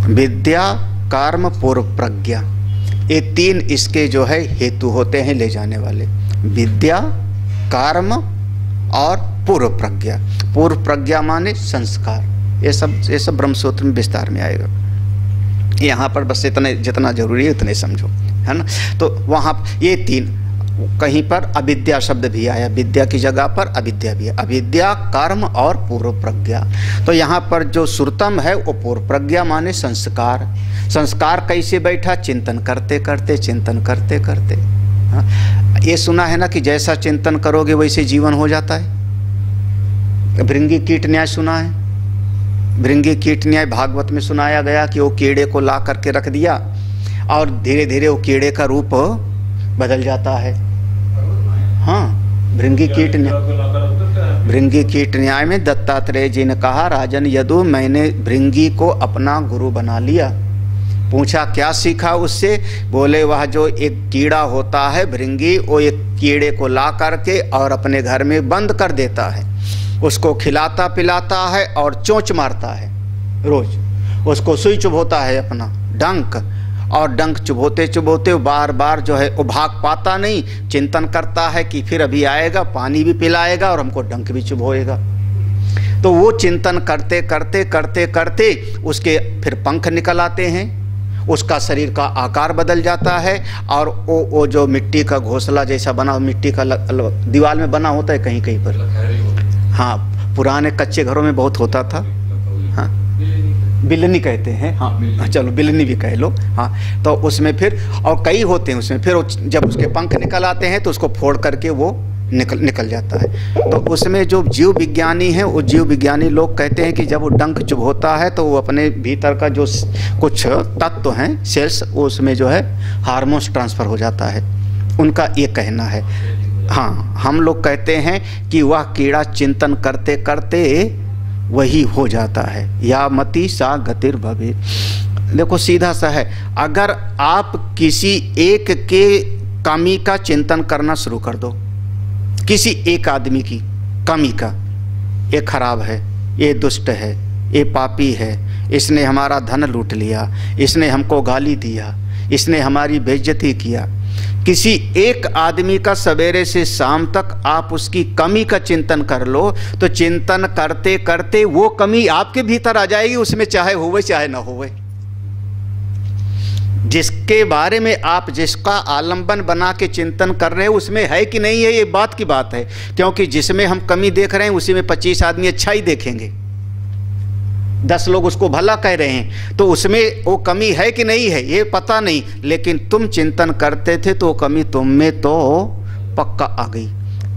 Speaker 2: विद्या कर्म पूर्व प्रज्ञा। ये 3 इसके जो है हेतु होते हैं ले जाने वाले, विद्या कर्म और पूर्व प्रज्ञा। पूर्व प्रज्ञा माने संस्कार। ये सब ब्रह्मसूत्र में विस्तार में आएगा। यहाँ पर बस इतने, जितना जरूरी है उतने समझो, है ना। तो वहाँ ये 3, कहीं पर अविद्या शब्द भी आया, विद्या की जगह पर अविद्या भी है। अविद्या कर्म और पूर्व प्रज्ञा। तो यहाँ पर जो श्रुतम है वो पूर्व प्रज्ञा माने संस्कार। संस्कार कैसे बैठा? चिंतन करते करते, चिंतन करते करते। हाँ, ये सुना है ना कि जैसा चिंतन करोगे वैसे जीवन हो जाता है। भृंगी कीट न्याय सुना है? भृंगी कीट न्याय भागवत में सुनाया गया कि वो कीड़े को ला करके रख दिया और धीरे धीरे वो कीड़े का रूप बदल जाता है। हाँ, भृंगी कीट न्याय में दत्तात्रेय जी ने कहा, राजन यदु, मैंने भृंगी को अपना गुरु बना लिया। पूछा क्या सीखा उससे? बोले वह जो एक कीड़ा होता है भृंगी, वो एक कीड़े को ला करके और अपने घर में बंद कर देता है, उसको खिलाता पिलाता है और चोंच मारता है रोज। उसको सुई चुभोता है अपना डंक, और डंक चुभोते चुभोते बार बार जो है वो भाग पाता नहीं, चिंतन करता है कि फिर अभी आएगा, पानी भी पिलाएगा और हमको डंक भी चुभोएगा। तो वो चिंतन करते करते करते करते उसके फिर पंख निकल आते हैं, उसका शरीर का आकार बदल जाता है, और वो जो मिट्टी का घोंसला जैसा बना, मिट्टी का दीवार में बना होता है कहीं कहीं पर। हाँ, पुराने कच्चे घरों में बहुत होता था। हाँ, बिलनी कहते हैं। हाँ चलो, बिलनी भी कह लो। हाँ, तो उसमें फिर और कई होते हैं उसमें, फिर जब उसके पंख निकल आते हैं तो उसको फोड़ करके वो निकल जाता है। तो उसमें जो जीव विज्ञानी हैं, वो जीव विज्ञानी लोग कहते हैं कि जब वो डंक चुभोता है तो वो अपने भीतर का जो कुछ तत्व हैं, सेल्स, वो उसमें जो है हार्मोन्स ट्रांसफ़र हो जाता है, उनका ये कहना है। हाँ, हम लोग कहते हैं कि वह कीड़ा चिंतन करते करते वही हो जाता है। या मति सा गतिर भवे। देखो सीधा सा है, अगर आप किसी एक के कमी का चिंतन करना शुरू कर दो, किसी एक आदमी की कमी का, ये खराब है, ये दुष्ट है, ये पापी है, इसने हमारा धन लूट लिया, इसने हमको गाली दिया, इसने हमारी बेइज्जती किया, किसी एक आदमी का सवेरे से शाम तक आप उसकी कमी का चिंतन कर लो, तो चिंतन करते करते वो कमी आपके भीतर आ जाएगी, उसमें चाहे होवे चाहे ना होवे। जिसके बारे में आप जिसका आलंबन बना के चिंतन कर रहे हो उसमें है कि नहीं है, ये बात की बात है। क्योंकि जिसमें हम कमी देख रहे हैं उसी में 25 आदमी अच्छा ही देखेंगे, 10 लोग उसको भला कह रहे हैं, तो उसमें वो कमी है कि नहीं है ये पता नहीं, लेकिन तुम चिंतन करते थे तो कमी तुम में तो पक्का आ गई।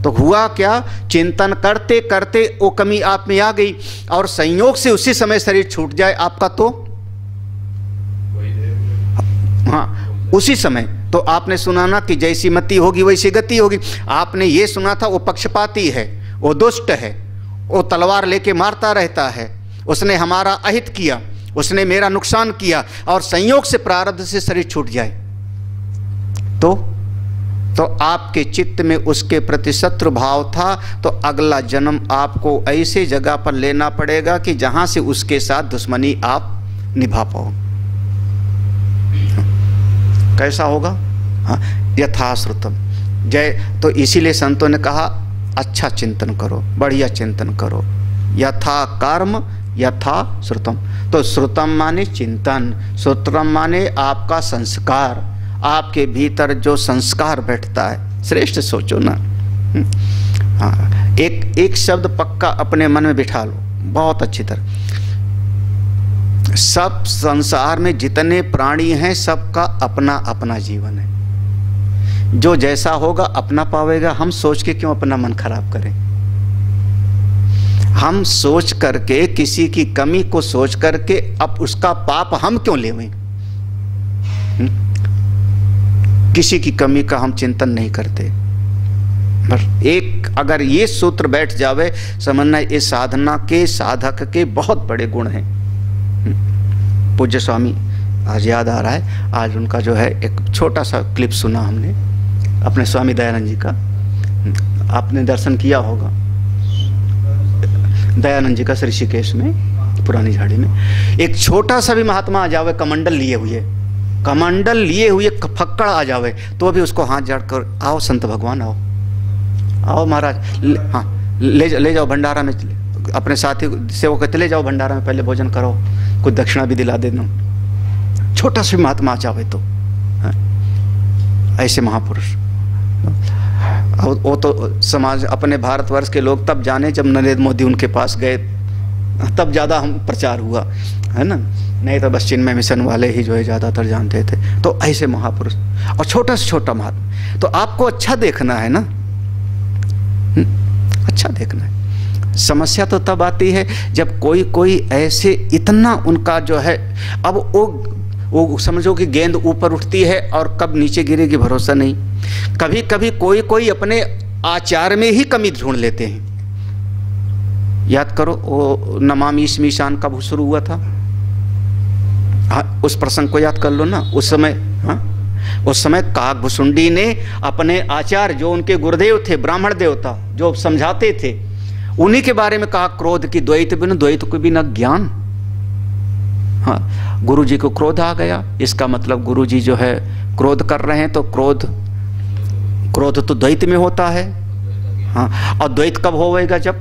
Speaker 2: तो हुआ क्या, चिंतन करते करते वो कमी आप में आ गई, और संयोग से उसी समय शरीर छूट जाए आपका तो हाँ, उसी समय। तो आपने सुना ना कि जैसी मति होगी वैसी गति होगी। आपने ये सुना था वो पक्षपाती है, वो दुष्ट है, वो तलवार लेके मारता रहता है, उसने हमारा अहित किया, उसने मेरा नुकसान किया, और संयोग से प्रारब्ध से शरीर छूट जाए तो आपके चित्त में उसके प्रति शत्रु भाव था, तो अगला जन्म आपको ऐसे जगह पर लेना पड़ेगा कि जहां से उसके साथ दुश्मनी आप निभा पाओ। कैसा होगा? हाँ, यथाश्रुतम। जय। तो इसीलिए संतों ने कहा अच्छा चिंतन करो, बढ़िया चिंतन करो। यथा कर्म यथा श्रुतम। तो श्रुतम माने चिंतन, श्रुतम माने आपका संस्कार, आपके भीतर जो संस्कार बैठता है। श्रेष्ठ सोचो ना। हाँ, एक शब्द पक्का अपने मन में बिठा लो बहुत अच्छी तरह। सब संसार में जितने प्राणी हैं सबका अपना अपना जीवन है, जो जैसा होगा अपना पावेगा। हम सोच के क्यों अपना मन खराब करें? हम सोच करके किसी की कमी को सोच करके अब उसका पाप हम क्यों लेवें? किसी की कमी का हम चिंतन नहीं करते। बस एक अगर ये सूत्र बैठ जावे, समझना ये साधना के साधक के बहुत बड़े गुण हैं। पूज्य स्वामी आज याद आ रहा है, आज उनका जो है एक छोटा सा क्लिप सुना हमने अपने स्वामी दयानंद जी का। आपने दर्शन किया होगा दयानंद जी का ऋषिकेश में, पुरानी झाड़ी में। एक छोटा सा भी महात्मा आ जावे कमंडल लिए हुए फक्कड़ आ जावे, तो भी उसको हाथ जोड़कर आओ संत भगवान, आओ महाराज, हाँ ले जाओ भंडारा में, अपने साथी से वो कहते ले जाओ भंडारा में, पहले भोजन करो, कुछ दक्षिणा भी दिला देना। छोटा सा महात्मा आ जावे तो ऐसे महापुरुष। वो तो समाज अपने भारतवर्ष के लोग तब जाने जब नरेंद्र मोदी उनके पास गए, तब ज़्यादा हम प्रचार हुआ है ना, नहीं तो बस चिन्मय मिशन वाले ही जो है ज़्यादातर जानते थे। तो ऐसे महापुरुष और छोटा से छोटा महात्मा। तो आपको अच्छा देखना है ना, अच्छा देखना है। समस्या तो तब आती है जब कोई ऐसे इतना उनका जो है, अब वो समझो कि गेंद ऊपर उठती है और कब नीचे गिरेगी भरोसा नहीं। कभी कभी कोई कोई अपने आचार में ही कमी ढूंढ लेते हैं। याद करो वो नमामि स्मिशान कब शुरू हुआ था? हाँ, उस प्रसंग को याद कर लो ना। उस समय, हाँ, उस समय काकभुसुंडी ने अपने आचार्य जो उनके गुरुदेव थे, ब्राह्मण देवता जो समझाते थे, उन्हीं के बारे में कहा क्रोध की द्वैत बिन द्वैत को बिना ज्ञान। हाँ, गुरु जी को क्रोध आ गया, इसका मतलब गुरु जी जो है क्रोध कर रहे हैं, तो क्रोध तो द्वैत में होता है। हाँ, और द्वैत कब होगा? जब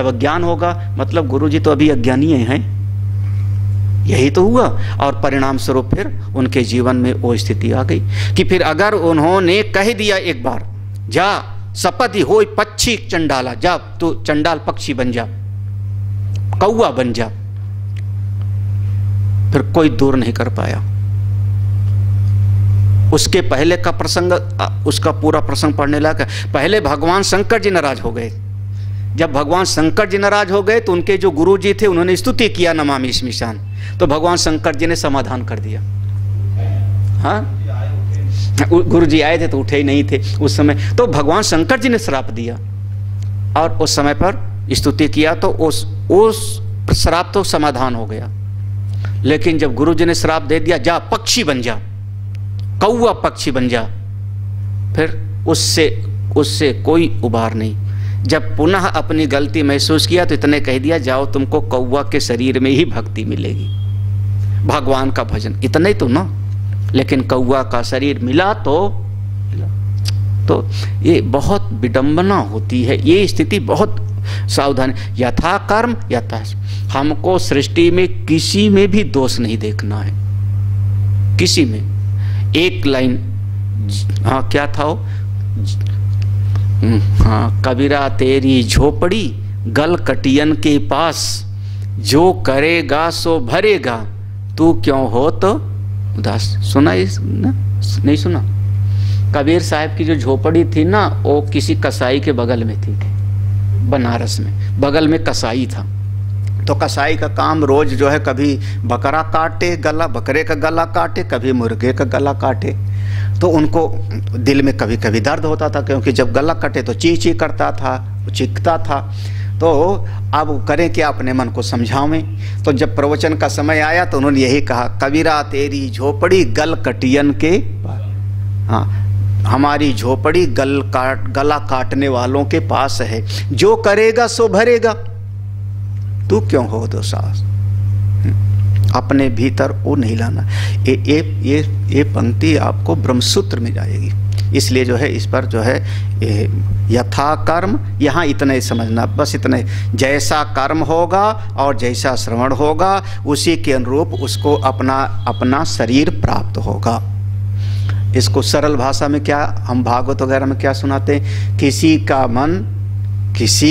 Speaker 2: अज्ञान होगा। मतलब गुरु जी तो अभी अज्ञानी हैं, यही तो हुआ। और परिणाम स्वरूप फिर उनके जीवन में वो स्थिति आ गई कि फिर अगर उन्होंने कह दिया एक बार, जा सपदि होय पक्षी चंडाला, जा तू चंडाल पक्षी बन जा, कौआ बन जा, फिर कोई दूर नहीं कर पाया। उसके पहले का प्रसंग, उसका पूरा प्रसंग पढ़ने लगा। पहले भगवान शंकर जी नाराज हो गए। जब भगवान शंकर जी नाराज हो गए तो उनके जो गुरु जी थे उन्होंने स्तुति किया नमामि स्मिशान, तो भगवान शंकर जी ने समाधान कर दिया। हाँ, गुरु जी आए थे तो उठे ही नहीं थे उस समय, तो भगवान शंकर जी ने श्राप दिया और उस समय पर स्तुति किया, तो उस श्राप तो समाधान हो गया। लेकिन जब गुरु जी ने श्राप दे दिया, जा पक्षी बन जा, कौआ पक्षी बन जा, फिर उससे कोई उबार नहीं। जब पुनः अपनी गलती महसूस किया तो इतने कह दिया, जाओ तुमको कौआ के शरीर में ही भक्ति मिलेगी, भगवान का भजन, इतने तो ना। लेकिन कौआ का शरीर मिला तो ये बहुत विडंबना होती है। ये स्थिति बहुत सावधान, यथा कर्म यथा। हमको सृष्टि में किसी में भी दोष नहीं देखना है, किसी में। एक लाइन, हाँ क्या था वो, हाँ, कबीरा तेरी झोपड़ी गल कटियन के पास, जो करेगा सो भरेगा, तू क्यों हो तो उदास। सुना इस ना? नहीं सुना? कबीर साहब की जो झोपड़ी थी ना, वो किसी कसाई के बगल में थी, बनारस में, बगल में कसाई था। तो कसाई का काम रोज जो है, कभी बकरा काटे गला, बकरे का गला काटे, कभी मुर्गे का गला काटे। तो उनको दिल में कभी कभी दर्द होता था, क्योंकि जब गला कटे तो ची ची करता था, चीखता था। तो अब करें क्या, अपने मन को समझावें। तो जब प्रवचन का समय आया तो उन्होंने यही कहा, कबीरा तेरी झोपड़ी गल कटियन के, हाँ, हमारी झोपड़ी गला काटने वालों के पास है, जो करेगा सो भरेगा, तू क्यों हो दोषास। अपने भीतर वो नहीं लाना। ये पंक्ति आपको ब्रह्मसूत्र में जाएगी। इसलिए जो है इस पर जो है यथा कर्म, यहाँ इतना ही समझना, बस इतने। जैसा कर्म होगा और जैसा श्रवण होगा उसी के अनुरूप उसको अपना शरीर प्राप्त होगा। इसको सरल भाषा में क्या हम भागवत वगैरह में क्या सुनाते हैं, किसी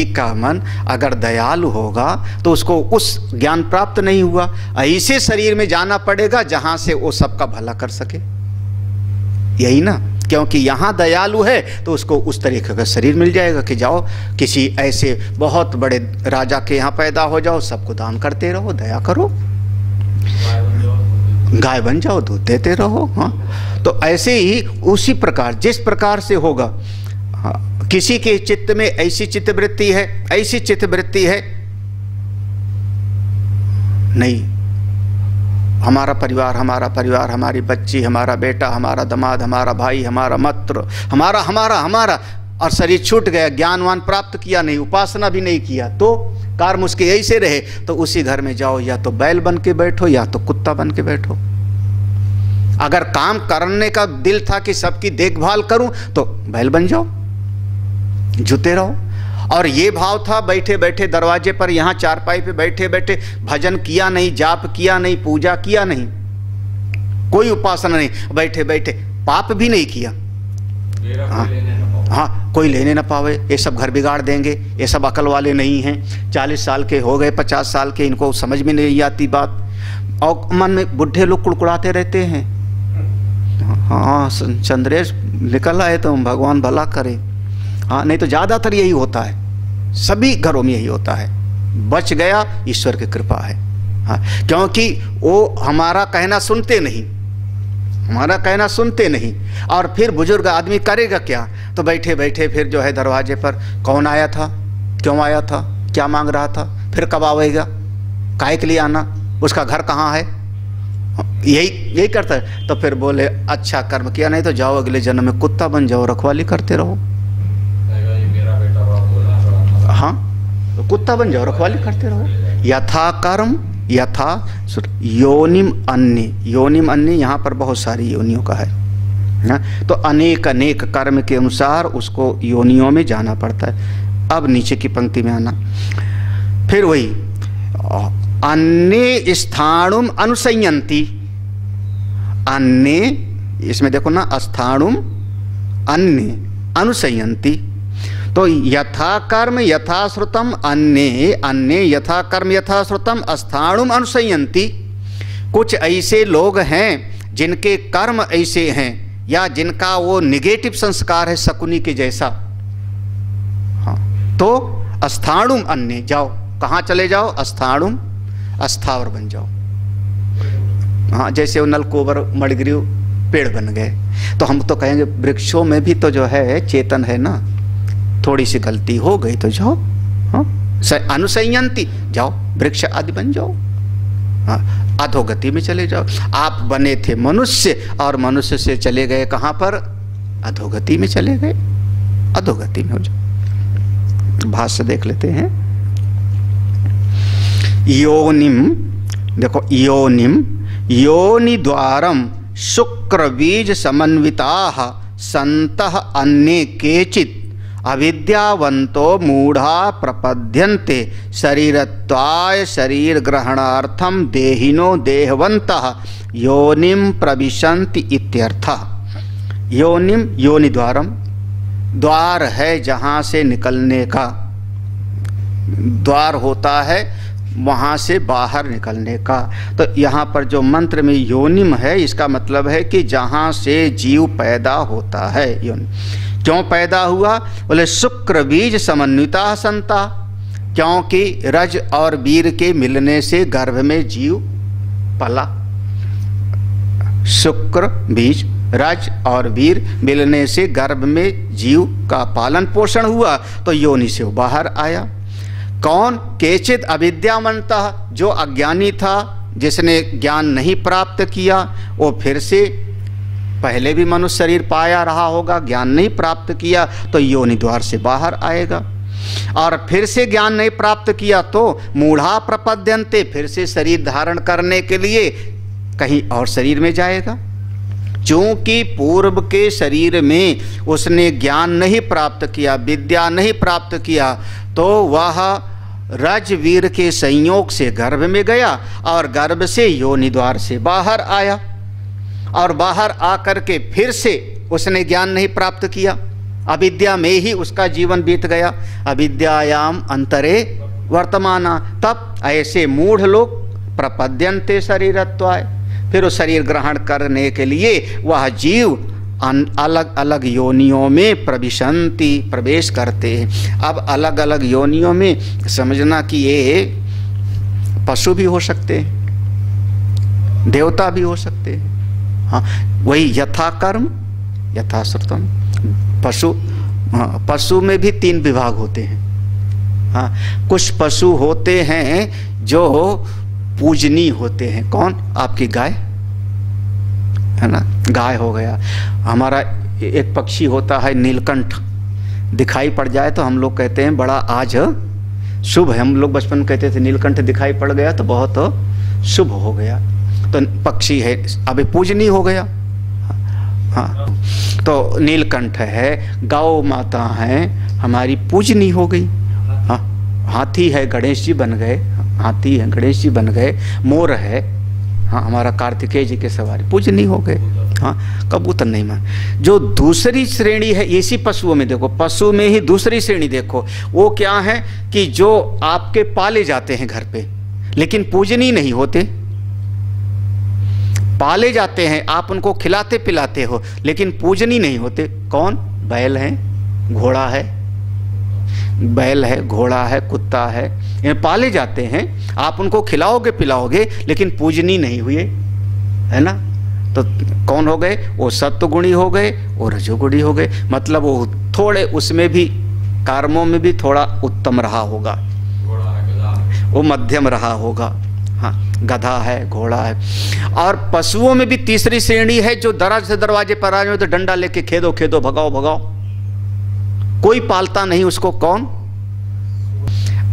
Speaker 2: का मन अगर दयालु होगा तो उसको उस ज्ञान प्राप्त नहीं हुआ, ऐसे शरीर में जाना पड़ेगा जहां से वो सबका भला कर सके। यही ना, क्योंकि यहाँ दयालु है तो उसको उस तरीके का शरीर मिल जाएगा कि जाओ किसी ऐसे बहुत बड़े राजा के यहाँ पैदा हो जाओ, सबको दान करते रहो, दया करो, गाय बन जाओ, दूध देते रहो। हाँ, तो ऐसे ही उसी प्रकार जिस प्रकार से होगा। हाँ, किसी के चित्त में ऐसी चित्तवृत्ति है, ऐसी चित्तवृत्ति है नहीं, हमारा परिवार, हमारी बच्ची, हमारा बेटा, हमारा दामाद, हमारा भाई, हमारा मित्र, हमारा और शरीर छूट गया, ज्ञानवान प्राप्त किया नहीं, उपासना भी नहीं किया, तो कर्म उसके ऐसे रहे, तो उसी घर में जाओ, या तो बैल बन के बैठो या तो कुत्ता बन के बैठो। अगर काम करने का दिल था कि सबकी देखभाल करूं तो बैल बन जाओ, जुते रहो। और ये भाव था बैठे बैठे दरवाजे पर, यहाँ चारपाई पे बैठे बैठे भजन किया नहीं, जाप किया नहीं, पूजा किया नहीं, कोई उपासना नहीं, बैठे बैठे पाप भी नहीं किया। हाँ, कोई लेने ना पावे, ये सब घर बिगाड़ देंगे, ये सब अकल वाले नहीं हैं, 40 साल के हो गए, 50 साल के, इनको समझ में नहीं आती बात। और मन में बुढ़े लोग कुड़कुड़ाते रहते हैं, हाँ चंद्रेश निकल आए तो भगवान भला करे। हाँ, नहीं तो ज़्यादातर यही होता है, सभी घरों में यही होता है। बच गया, ईश्वर की कृपा है। हाँ, क्योंकि वो हमारा कहना सुनते नहीं, हमारा कहना सुनते नहीं। और फिर बुजुर्ग आदमी करेगा क्या? तो बैठे बैठे फिर जो है दरवाजे पर कौन आया था, क्यों आया था, क्या मांग रहा था, फिर कब आवेगा, काहे के लिए आना, उसका घर कहाँ है, यही करता है। तो फिर बोले अच्छा कर्म किया, नहीं तो जाओ अगले जन्म में कुत्ता बन जाओ, रखवाली करते रहो। हाँ, तो कुत्ता बन जाओ, रखवाली करते रहो। यथा कर्म यथा योनिम अन्य, योनिम अन्य यहाँ पर बहुत सारी योनियों का है ना, तो अनेक अनेक कर्म के अनुसार उसको योनियों में जाना पड़ता है। अब नीचे की पंक्ति में आना, फिर वही अन्य स्थाणुम अनुसंयंती, अन्य इसमें देखो ना, स्थाणुम अन्य अनुसंयंती, तो यथा कर्म यथा श्रुतम अन्य, अन्य यथा कर्म यथा श्रुतम स्थाणुम अनुसंयंती। कुछ ऐसे लोग हैं जिनके कर्म ऐसे हैं या जिनका वो निगेटिव संस्कार है शकुनी के जैसा, हाँ, तो स्थाणुम अन्य, जाओ कहाँ चले जाओ, स्थाणुम, अस्थावर बन जाओ। हाँ, जैसे वो नलकोबर मड़गिरियो पेड़ बन गए, तो हम तो कहेंगे वृक्षों में भी तो जो है चेतन है ना, थोड़ी सी गलती हो गई तो जाओ, हाँ, अनुसंयंती, जाओ वृक्ष आदि बन जाओ, हाँ, अधोगति में चले जाओ। आप बने थे मनुष्य और मनुष्य से चले गए कहाँ पर, अधोगति में चले गए, अधोगति में हो जाओ। भाष्य देख लेते हैं। योनिम, देखो योनिम, योनि द्वारम शुक्र बीज समन्विताः संतः अन्ये केचित् अविद्यावंतो मूढ़ा प्रपद्यन्ते शरीरत्वाय शरीर ग्रहणार्थम देहिनो देहवन्तः योनिम प्रविशन्ति इत्यर्थः। योनिम, योनि द्वारम, द्वार है जहाँ से निकलने का, द्वार होता है वहाँ से बाहर निकलने का। तो यहाँ पर जो मंत्र में योनिम है, इसका मतलब है कि जहाँ से जीव पैदा होता है। योनि क्यों पैदा हुआ, बोले शुक्र बीज समन्विता संता, क्योंकि रज और वीर के मिलने से गर्भ में जीव पला। शुक्र बीज, रज और वीर मिलने से गर्भ में जीव का पालन पोषण हुआ, तो योनि से बाहर आया। कौन, केचित अविद्यावंतः, जो अज्ञानी था, जिसने ज्ञान नहीं प्राप्त किया, वो फिर से पहले भी मनुष्य शरीर पाया रहा होगा, ज्ञान नहीं प्राप्त किया तो योनि द्वार से बाहर आएगा। और फिर से ज्ञान नहीं प्राप्त किया तो मूढ़ा प्रपद्यन्ते, फिर से शरीर धारण करने के लिए कहीं और शरीर में जाएगा। चूंकि पूर्व के शरीर में उसने ज्ञान नहीं प्राप्त किया, विद्या नहीं प्राप्त किया, तो वह रजवीर के संयोग से गर्भ में गया और गर्भ से योनि द्वार से बाहर आया, और बाहर आकर के फिर से उसने ज्ञान नहीं प्राप्त किया, अविद्या में ही उसका जीवन बीत गया। अविद्यायाम अंतरे वर्तमाना, तब ऐसे मूढ़ लोग प्रपद्यन्ते शरीरत्वाय, फिर वो शरीर ग्रहण करने के लिए वह जीव अलग अलग योनियों में प्रविशन्ति, प्रवेश करते हैं। अब अलग अलग योनियों में समझना कि ये पशु भी हो सकते हैं, देवता भी हो सकते हैं। हाँ, वही यथा कर्म यथा श्रुतम। पशु, हाँ, पशु में भी 3 विभाग होते हैं। हाँ, कुछ पशु होते हैं जो पूजनीय होते हैं। कौन, आपकी गाय है ना, गाय हो गया। हमारा एक पक्षी होता है नीलकंठ, दिखाई पड़ जाए तो हम लोग कहते हैं बड़ा आज शुभ है। हम लोग बचपन में कहते थे नीलकंठ दिखाई पड़ गया तो बहुत शुभ हो गया, तो पक्षी है, अभी पूजनीय हो गया। हाँ, तो नीलकंठ है, गौ माता है हमारी पूजनीय हो गई। हाँ, हाथी है, गणेश जी बन गए, हाथी है, गणेश जी बन गए। मोर है, हाँ, हमारा कार्तिकेय जी के सवारी पूजनीय हो गए। हाँ, कबूतर नहीं मान। जो दूसरी श्रेणी है इसी पशुओं में, देखो पशु में ही दूसरी श्रेणी देखो, वो क्या है कि जो आपके पाले जाते हैं घर पे लेकिन पूजनीय नहीं होते। पाले जाते हैं, आप उनको खिलाते पिलाते हो लेकिन पूजनीय नहीं होते। कौन, बैल है, घोड़ा है, बैल है, घोड़ा है, कुत्ता है, ये पाले जाते हैं, आप उनको खिलाओगे पिलाओगे लेकिन पूजनीय नहीं हुए, है ना। तो कौन हो गए? वो सत्वगुणी हो गए, वो रजोगुणी हो गए। मतलब वो थोड़े उसमें भी कर्मों में भी थोड़ा उत्तम रहा होगा,
Speaker 3: घोड़ा है, गधा है।
Speaker 2: वो मध्यम रहा होगा। हाँ, गधा है, घोड़ा है। और पशुओं में भी तीसरी श्रेणी है जो दरवाजे से दरवाजे पर आ जाए तो डंडा लेके खेदो खेदो, भगाओ भगाओ, कोई पालता नहीं उसको। कौन?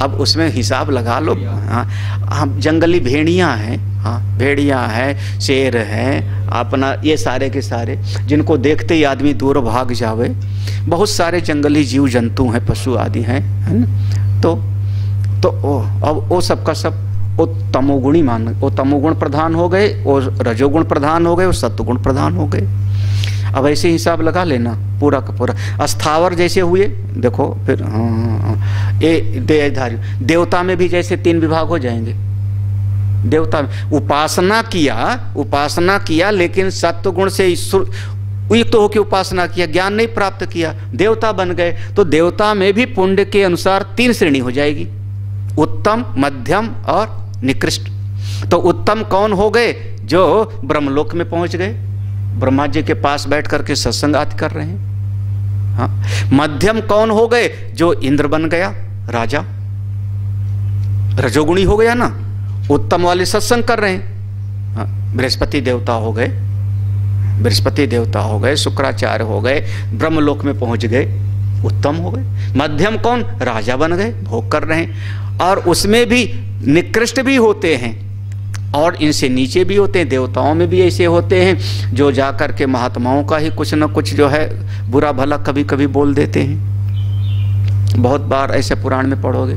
Speaker 2: अब उसमें हिसाब लगा लो। हाँ, हम जंगली भेड़ियाँ हैं, हाँ भेड़ियाँ हैं, शेर हैं, अपना ये सारे के सारे जिनको देखते ही आदमी दूर भाग जावे। बहुत सारे जंगली जीव जंतु हैं, पशु आदि हैं, है ना। तो अब वो सब का सब वो तमोगुणी मान, वो तमोगुण प्रधान हो गए, और रजोगुण प्रधान हो गए, और सत्वगुण प्रधान हो गए। अब ऐसे हिसाब लगा लेना पूरा का पूरा। अस्थावर जैसे हुए, देखो फिर ये देहधारी देवता में भी जैसे 3 विभाग हो जाएंगे। देवता में उपासना किया लेकिन सत्वगुण से युक्त होकर उपासना किया, ज्ञान नहीं प्राप्त किया, देवता बन गए, तो देवता में भी पुण्य के अनुसार 3 श्रेणी हो जाएगी, उत्तम, मध्यम और निकृष्ट। तो उत्तम कौन हो गए? जो ब्रह्मलोक में पहुंच गए, ब्रह्मा जी के पास बैठ करके सत्संग आदि कर रहे हैं। हाँ, मध्यम कौन हो गए? जो इंद्र बन गया, राजा, रजोगुणी हो गया ना। उत्तम वाले सत्संग कर रहे हैं। हाँ, बृहस्पति देवता हो गए, बृहस्पति देवता हो गए, शुक्राचार्य हो गए, ब्रह्मलोक में पहुंच गए, उत्तम हो गए। मध्यम कौन? राजा बन गए, भोग कर रहे हैं। और उसमें भी निकृष्ट भी होते हैं और इनसे नीचे भी होते हैं। देवताओं में भी ऐसे होते हैं जो जाकर के महात्माओं का ही कुछ न कुछ जो है बुरा भला कभी कभी बोल देते हैं। बहुत बार ऐसे पुराण में पढ़ोगे।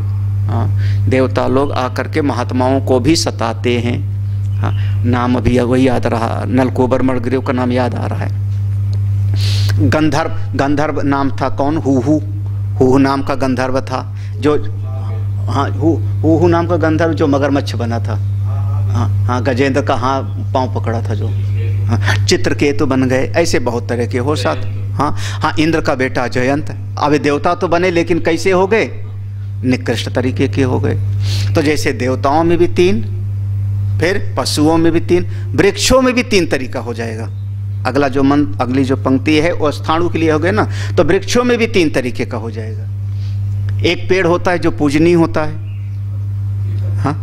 Speaker 2: हाँ, देवता लोग आकर के महात्माओं को भी सताते हैं। हाँ, नाम अभी वही याद रहा, नलकूबर मणिग्रीव का नाम याद आ रहा है। गंधर्व नाम था कौन? हूहू नाम का गंधर्व था जो, हाँ हूहू नाम का गंधर्व जो मगरमच्छ बना था। हाँ, गजेंद्र का हाँ पांव पकड़ा था जो। हाँ, चित्रकेतु बन गए। ऐसे बहुत तरह के हो साथ। हाँ, इंद्र का बेटा जयंत। अब देवता तो बने लेकिन कैसे हो गए? निकृष्ट तरीके के हो गए। तो जैसे देवताओं में भी 3, फिर पशुओं में भी 3, वृक्षों में भी 3 तरीका हो जाएगा। अगला जो अगली जो पंक्ति है वो स्थाणु के लिए हो गए ना, तो वृक्षों में भी 3 तरीके का हो जाएगा। एक पेड़ होता है जो पूजनीय होता है, हाँ,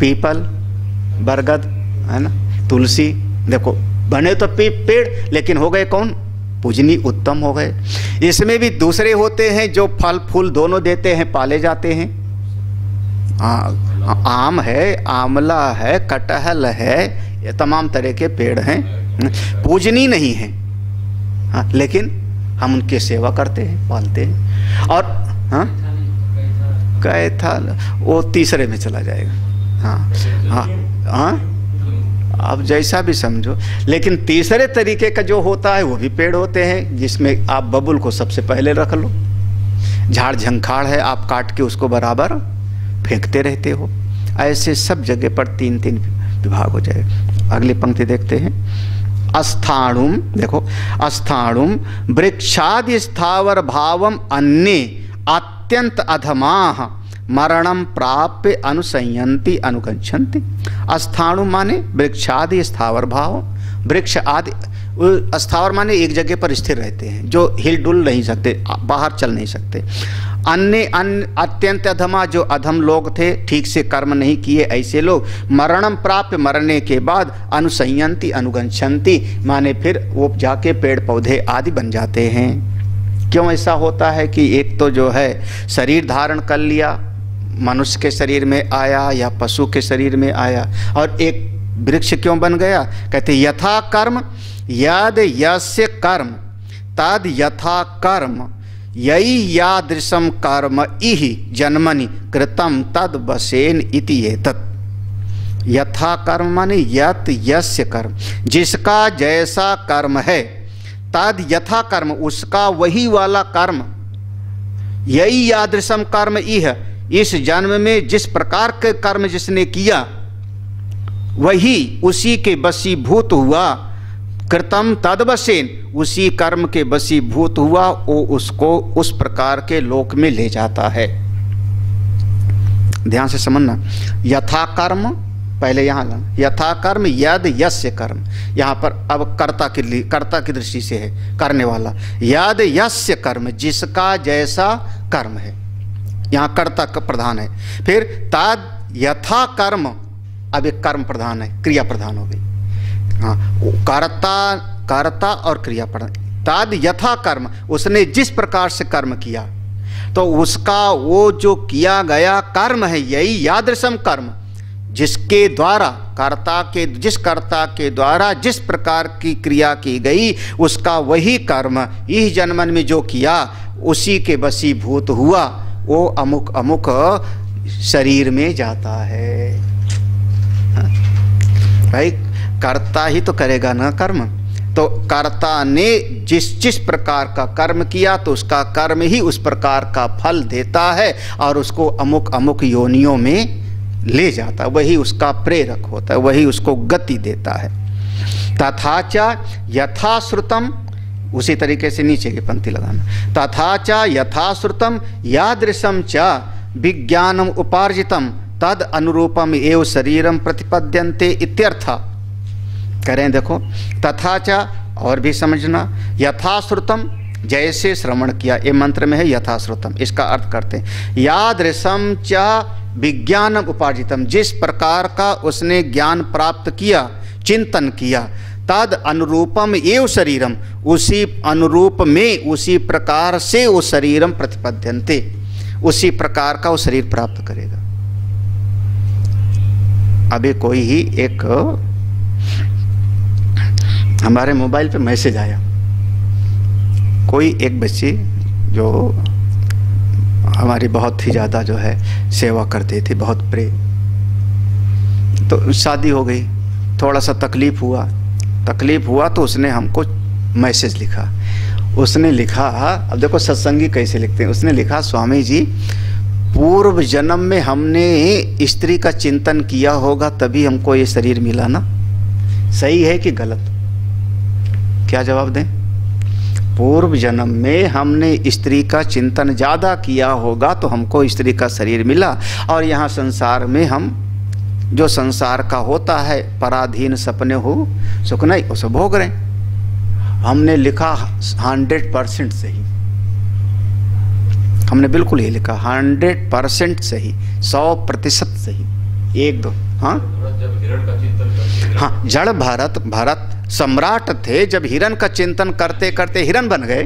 Speaker 2: पीपल, बरगद, है ना, तुलसी। देखो बने तो पेड़ लेकिन हो गए कौन? पूजनीय, उत्तम हो गए। इसमें भी दूसरे होते हैं जो फल फूल दोनों देते हैं, पाले जाते हैं। आम है, आंवला है, कटहल है, ये तमाम तरह के पेड़ हैं, पूजनीय नहीं हैं। हाँ, लेकिन हम उनकी सेवा करते हैं, पालते हैं। और हाँ, कैथल वो तीसरे में चला जाएगा। हाँ हाँ हाँ, आप जैसा भी समझो। लेकिन तीसरे तरीके का जो होता है वो भी पेड़ होते हैं, जिसमें आप बबुल को सबसे पहले रख लो। झाड़ झंखाड़ है, आप काट के उसको बराबर फेंकते रहते हो। ऐसे सब जगह पर 3-3 विभाग हो जाए। अगली पंक्ति देखते हैं। अस्थाणुम, देखो, अस्थाणुम वृक्षादि स्थावर भावम अन्ये अत्यंत अधमाः मरणम प्राप्य अनुसंयंती अनुगच्छन्ति। अस्थाणु माने वृक्षादि स्थावर भाव, वृक्ष आदि। स्थावर माने एक जगह पर स्थिर रहते हैं, जो हिल डुल नहीं सकते, बाहर चल नहीं सकते। अन्य अत्यंत अधमा, जो अधम लोग थे, ठीक से कर्म नहीं किए, ऐसे लोग मरणम प्राप्य, मरने के बाद अनुसंयंती अनुगच्छन्ति माने फिर वो जाके पेड़ पौधे आदि बन जाते हैं। क्यों ऐसा होता है कि एक तो जो है शरीर धारण कर लिया, मनुष्य के शरीर में आया या पशु के शरीर में आया, और एक वृक्ष क्यों बन गया? कहते यथा कर्म यद यस्य कर्म तद यथा कर्म यही यादृशम कर्म इहि जन्मनि कृतम तद बसेन इति एतत्। यथा कर्म माने यत यस्य कर्म, जिसका जैसा कर्म है, तद यथा कर्म, उसका वही वाला कर्म, यही यादृशम कर्म इह, इस जन्म में जिस प्रकार के कर्म जिसने किया वही उसी के बसीभूत हुआ। कृतम तदवसेन, उसी कर्म के बसीभूत हुआ, वो उसको उस प्रकार के लोक में ले जाता है। ध्यान से समझना। यथा कर्म पहले यहाँ लाना, यथा कर्म यद यस्य कर्म, यहाँ पर अब कर्ता की दृष्टि से है, करने वाला। यद यस्य कर्म, जिसका जैसा कर्म है, यहाँ कर्ता का प्रधान है। फिर तद यथा कर्म, अब एक कर्म प्रधान है, क्रिया प्रधान हो गई। हाँ, कर्ता और क्रिया प्रधान। तद यथा कर्म, उसने जिस प्रकार से कर्म किया, तो उसका वो जो किया गया कर्म है, यही यादृशम कर्म, जिसके द्वारा जिस कर्ता के द्वारा जिस प्रकार की क्रिया की गई, उसका वही कर्म इस जन्मन में जो किया, उसी के वशीभूत हुआ, वो अमुक अमुक शरीर में जाता है। भाई कर्ता ही तो करेगा ना कर्म, तो कर्ता ने जिस प्रकार का कर्म किया, तो उसका कर्म ही उस प्रकार का फल देता है और उसको अमुक अमुक योनियों में ले जाता है, वही उसका प्रेरक होता है, वही उसको गति देता है। तथा च यथाश्रुतम, उसी तरीके से नीचे की पंक्ति लगाना, तथा च यथाश्रुतम यादृशम च विज्ञानम उपार्जितम तद अनुरूपम एव शरीरम प्रतिपद्यन्ते इत्यर्थ। करें देखो, तथा च, और भी समझना, यथाश्रुतम, जैसे श्रवण किया, ये मंत्र में है यथाश्रुतम, इसका अर्थ करते हैं यादृशम च विज्ञानम उपार्जितम, जिस प्रकार का उसने ज्ञान प्राप्त किया, चिंतन किया, तद अनुरूपम एव शरीरम, उसी अनुरूप में, उसी प्रकार से वो शरीरम प्रतिपद्यन्ते, उसी प्रकार का वो शरीर प्राप्त करेगा। अभी कोई ही एक हमारे मोबाइल पे मैसेज आया, कोई एक बच्ची जो हमारी बहुत ही ज़्यादा जो है सेवा करती थी, बहुत प्रेम, तो शादी हो गई, थोड़ा सा तकलीफ़ हुआ तो उसने हमको मैसेज लिखा। उसने लिखा, अब देखो सत्संगी कैसे लिखते हैं, उसने लिखा, स्वामी जी पूर्व जन्म में हमने स्त्री का चिंतन किया होगा तभी हमको ये शरीर मिला ना, सही है कि गलत? क्या जवाब दें? पूर्व जन्म में हमने स्त्री का चिंतन ज़्यादा किया होगा तो हमको स्त्री का शरीर मिला, और यहाँ संसार में हम जो संसार का होता है, पराधीन सपने हो सुख नहीं, उसे भोग रहे हैं। हमने लिखा 100% सही, हमने बिल्कुल ये लिखा 100% सही, 100% सही, एक दो। हाँ हाँ, जड़ भारत सम्राट थे, जब हिरण का चिंतन करते करते हिरण बन गए।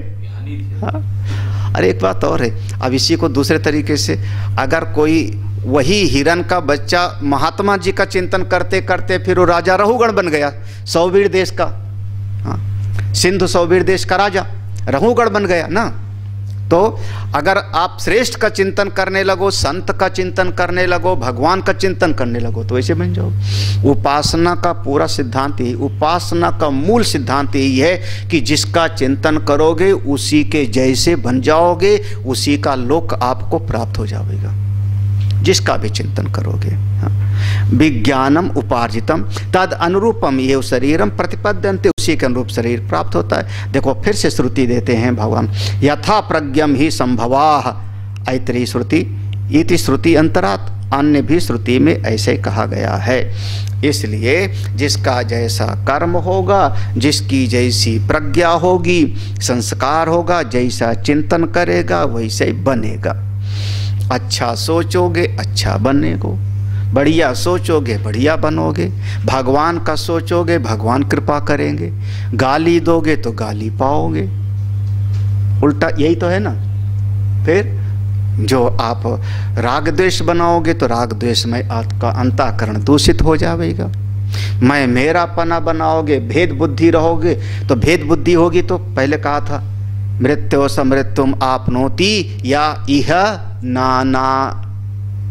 Speaker 2: हाँ, अरे एक बात और है, अब इसी को दूसरे तरीके से, अगर कोई वही हिरण का बच्चा महात्मा जी का चिंतन करते करते फिर वो राजा रहुगण बन गया, सौवीर देश का, हाँ, सिंधु सौवीर देश का राजा रहुगण बन गया ना। तो अगर आप श्रेष्ठ का चिंतन करने लगो, संत का चिंतन करने लगो, भगवान का चिंतन करने लगो, तो ऐसे बन जाओ। उपासना का पूरा सिद्धांत ही, उपासना का मूल सिद्धांत यही है कि जिसका चिंतन करोगे उसी के जैसे बन जाओगे, उसी का लोक आपको प्राप्त हो जाएगा, जिसका भी चिंतन करोगे। विज्ञानम उपार्जितम तद अनुरूपम ये शरीरम प्रतिपद्यन्ते, उसी के अनुरूप शरीर प्राप्त होता है। देखो फिर से श्रुति देते हैं भगवान, यथा प्रज्ञम ही संभवाः, ऐतरी श्रुति इति श्रुति अंतरात्, अन्य भी श्रुति में ऐसे कहा गया है। इसलिए जिसका जैसा कर्म होगा, जिसकी जैसी प्रज्ञा होगी, संस्कार होगा, जैसा चिंतन करेगा वैसे बनेगा। अच्छा सोचोगे अच्छा बनेगो, बढ़िया सोचोगे बढ़िया बनोगे, भगवान का सोचोगे भगवान कृपा करेंगे, गाली दोगे तो गाली पाओगे, उल्टा यही तो है ना। फिर जो आप राग द्वेष बनाओगे तो राग द्वेष में आपका अंतःकरण दूषित हो जाएगा। मैं मेरापना बनाओगे, भेद बुद्धि रहोगे तो भेद बुद्धि होगी, तो पहले कहा था मृत्यो समृत्युम आपनोति या इह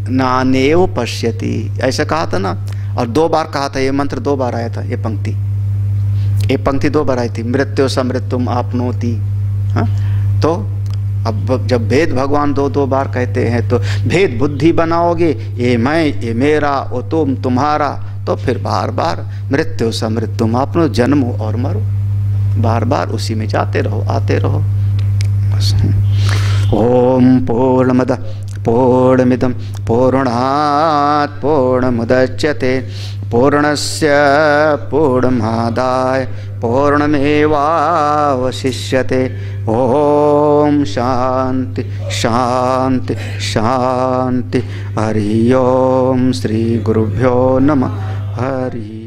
Speaker 2: नानेव पश्यति, ऐसा कहा था ना। और 2 बार कहा था, ये मंत्र 2 बार आया था, ये पंक्ति 2 बार आई थी, मृत्यो समृत्युम आपनोति। हाँ, तो अब जब भेद भगवान 2 बार कहते हैं तो भेद बुद्धि बनाओगे, ये मैं ये मेरा वो तुम तुम्हारा, तो फिर बार बार मृत्यु समृत्युम आपनो, जन्मो और मरो, बार बार उसी में जाते रहो आते रहो। ओम पूर्णमद पूर्णमिदं पूर्णात् पूर्णमुदच्यते पूर्णस्य पूर्णमादाय पूर्णमेवावशिष्यते। ओम शांति शांति शांति। हरि ओम। श्री गुरुभ्यो नमः। हरि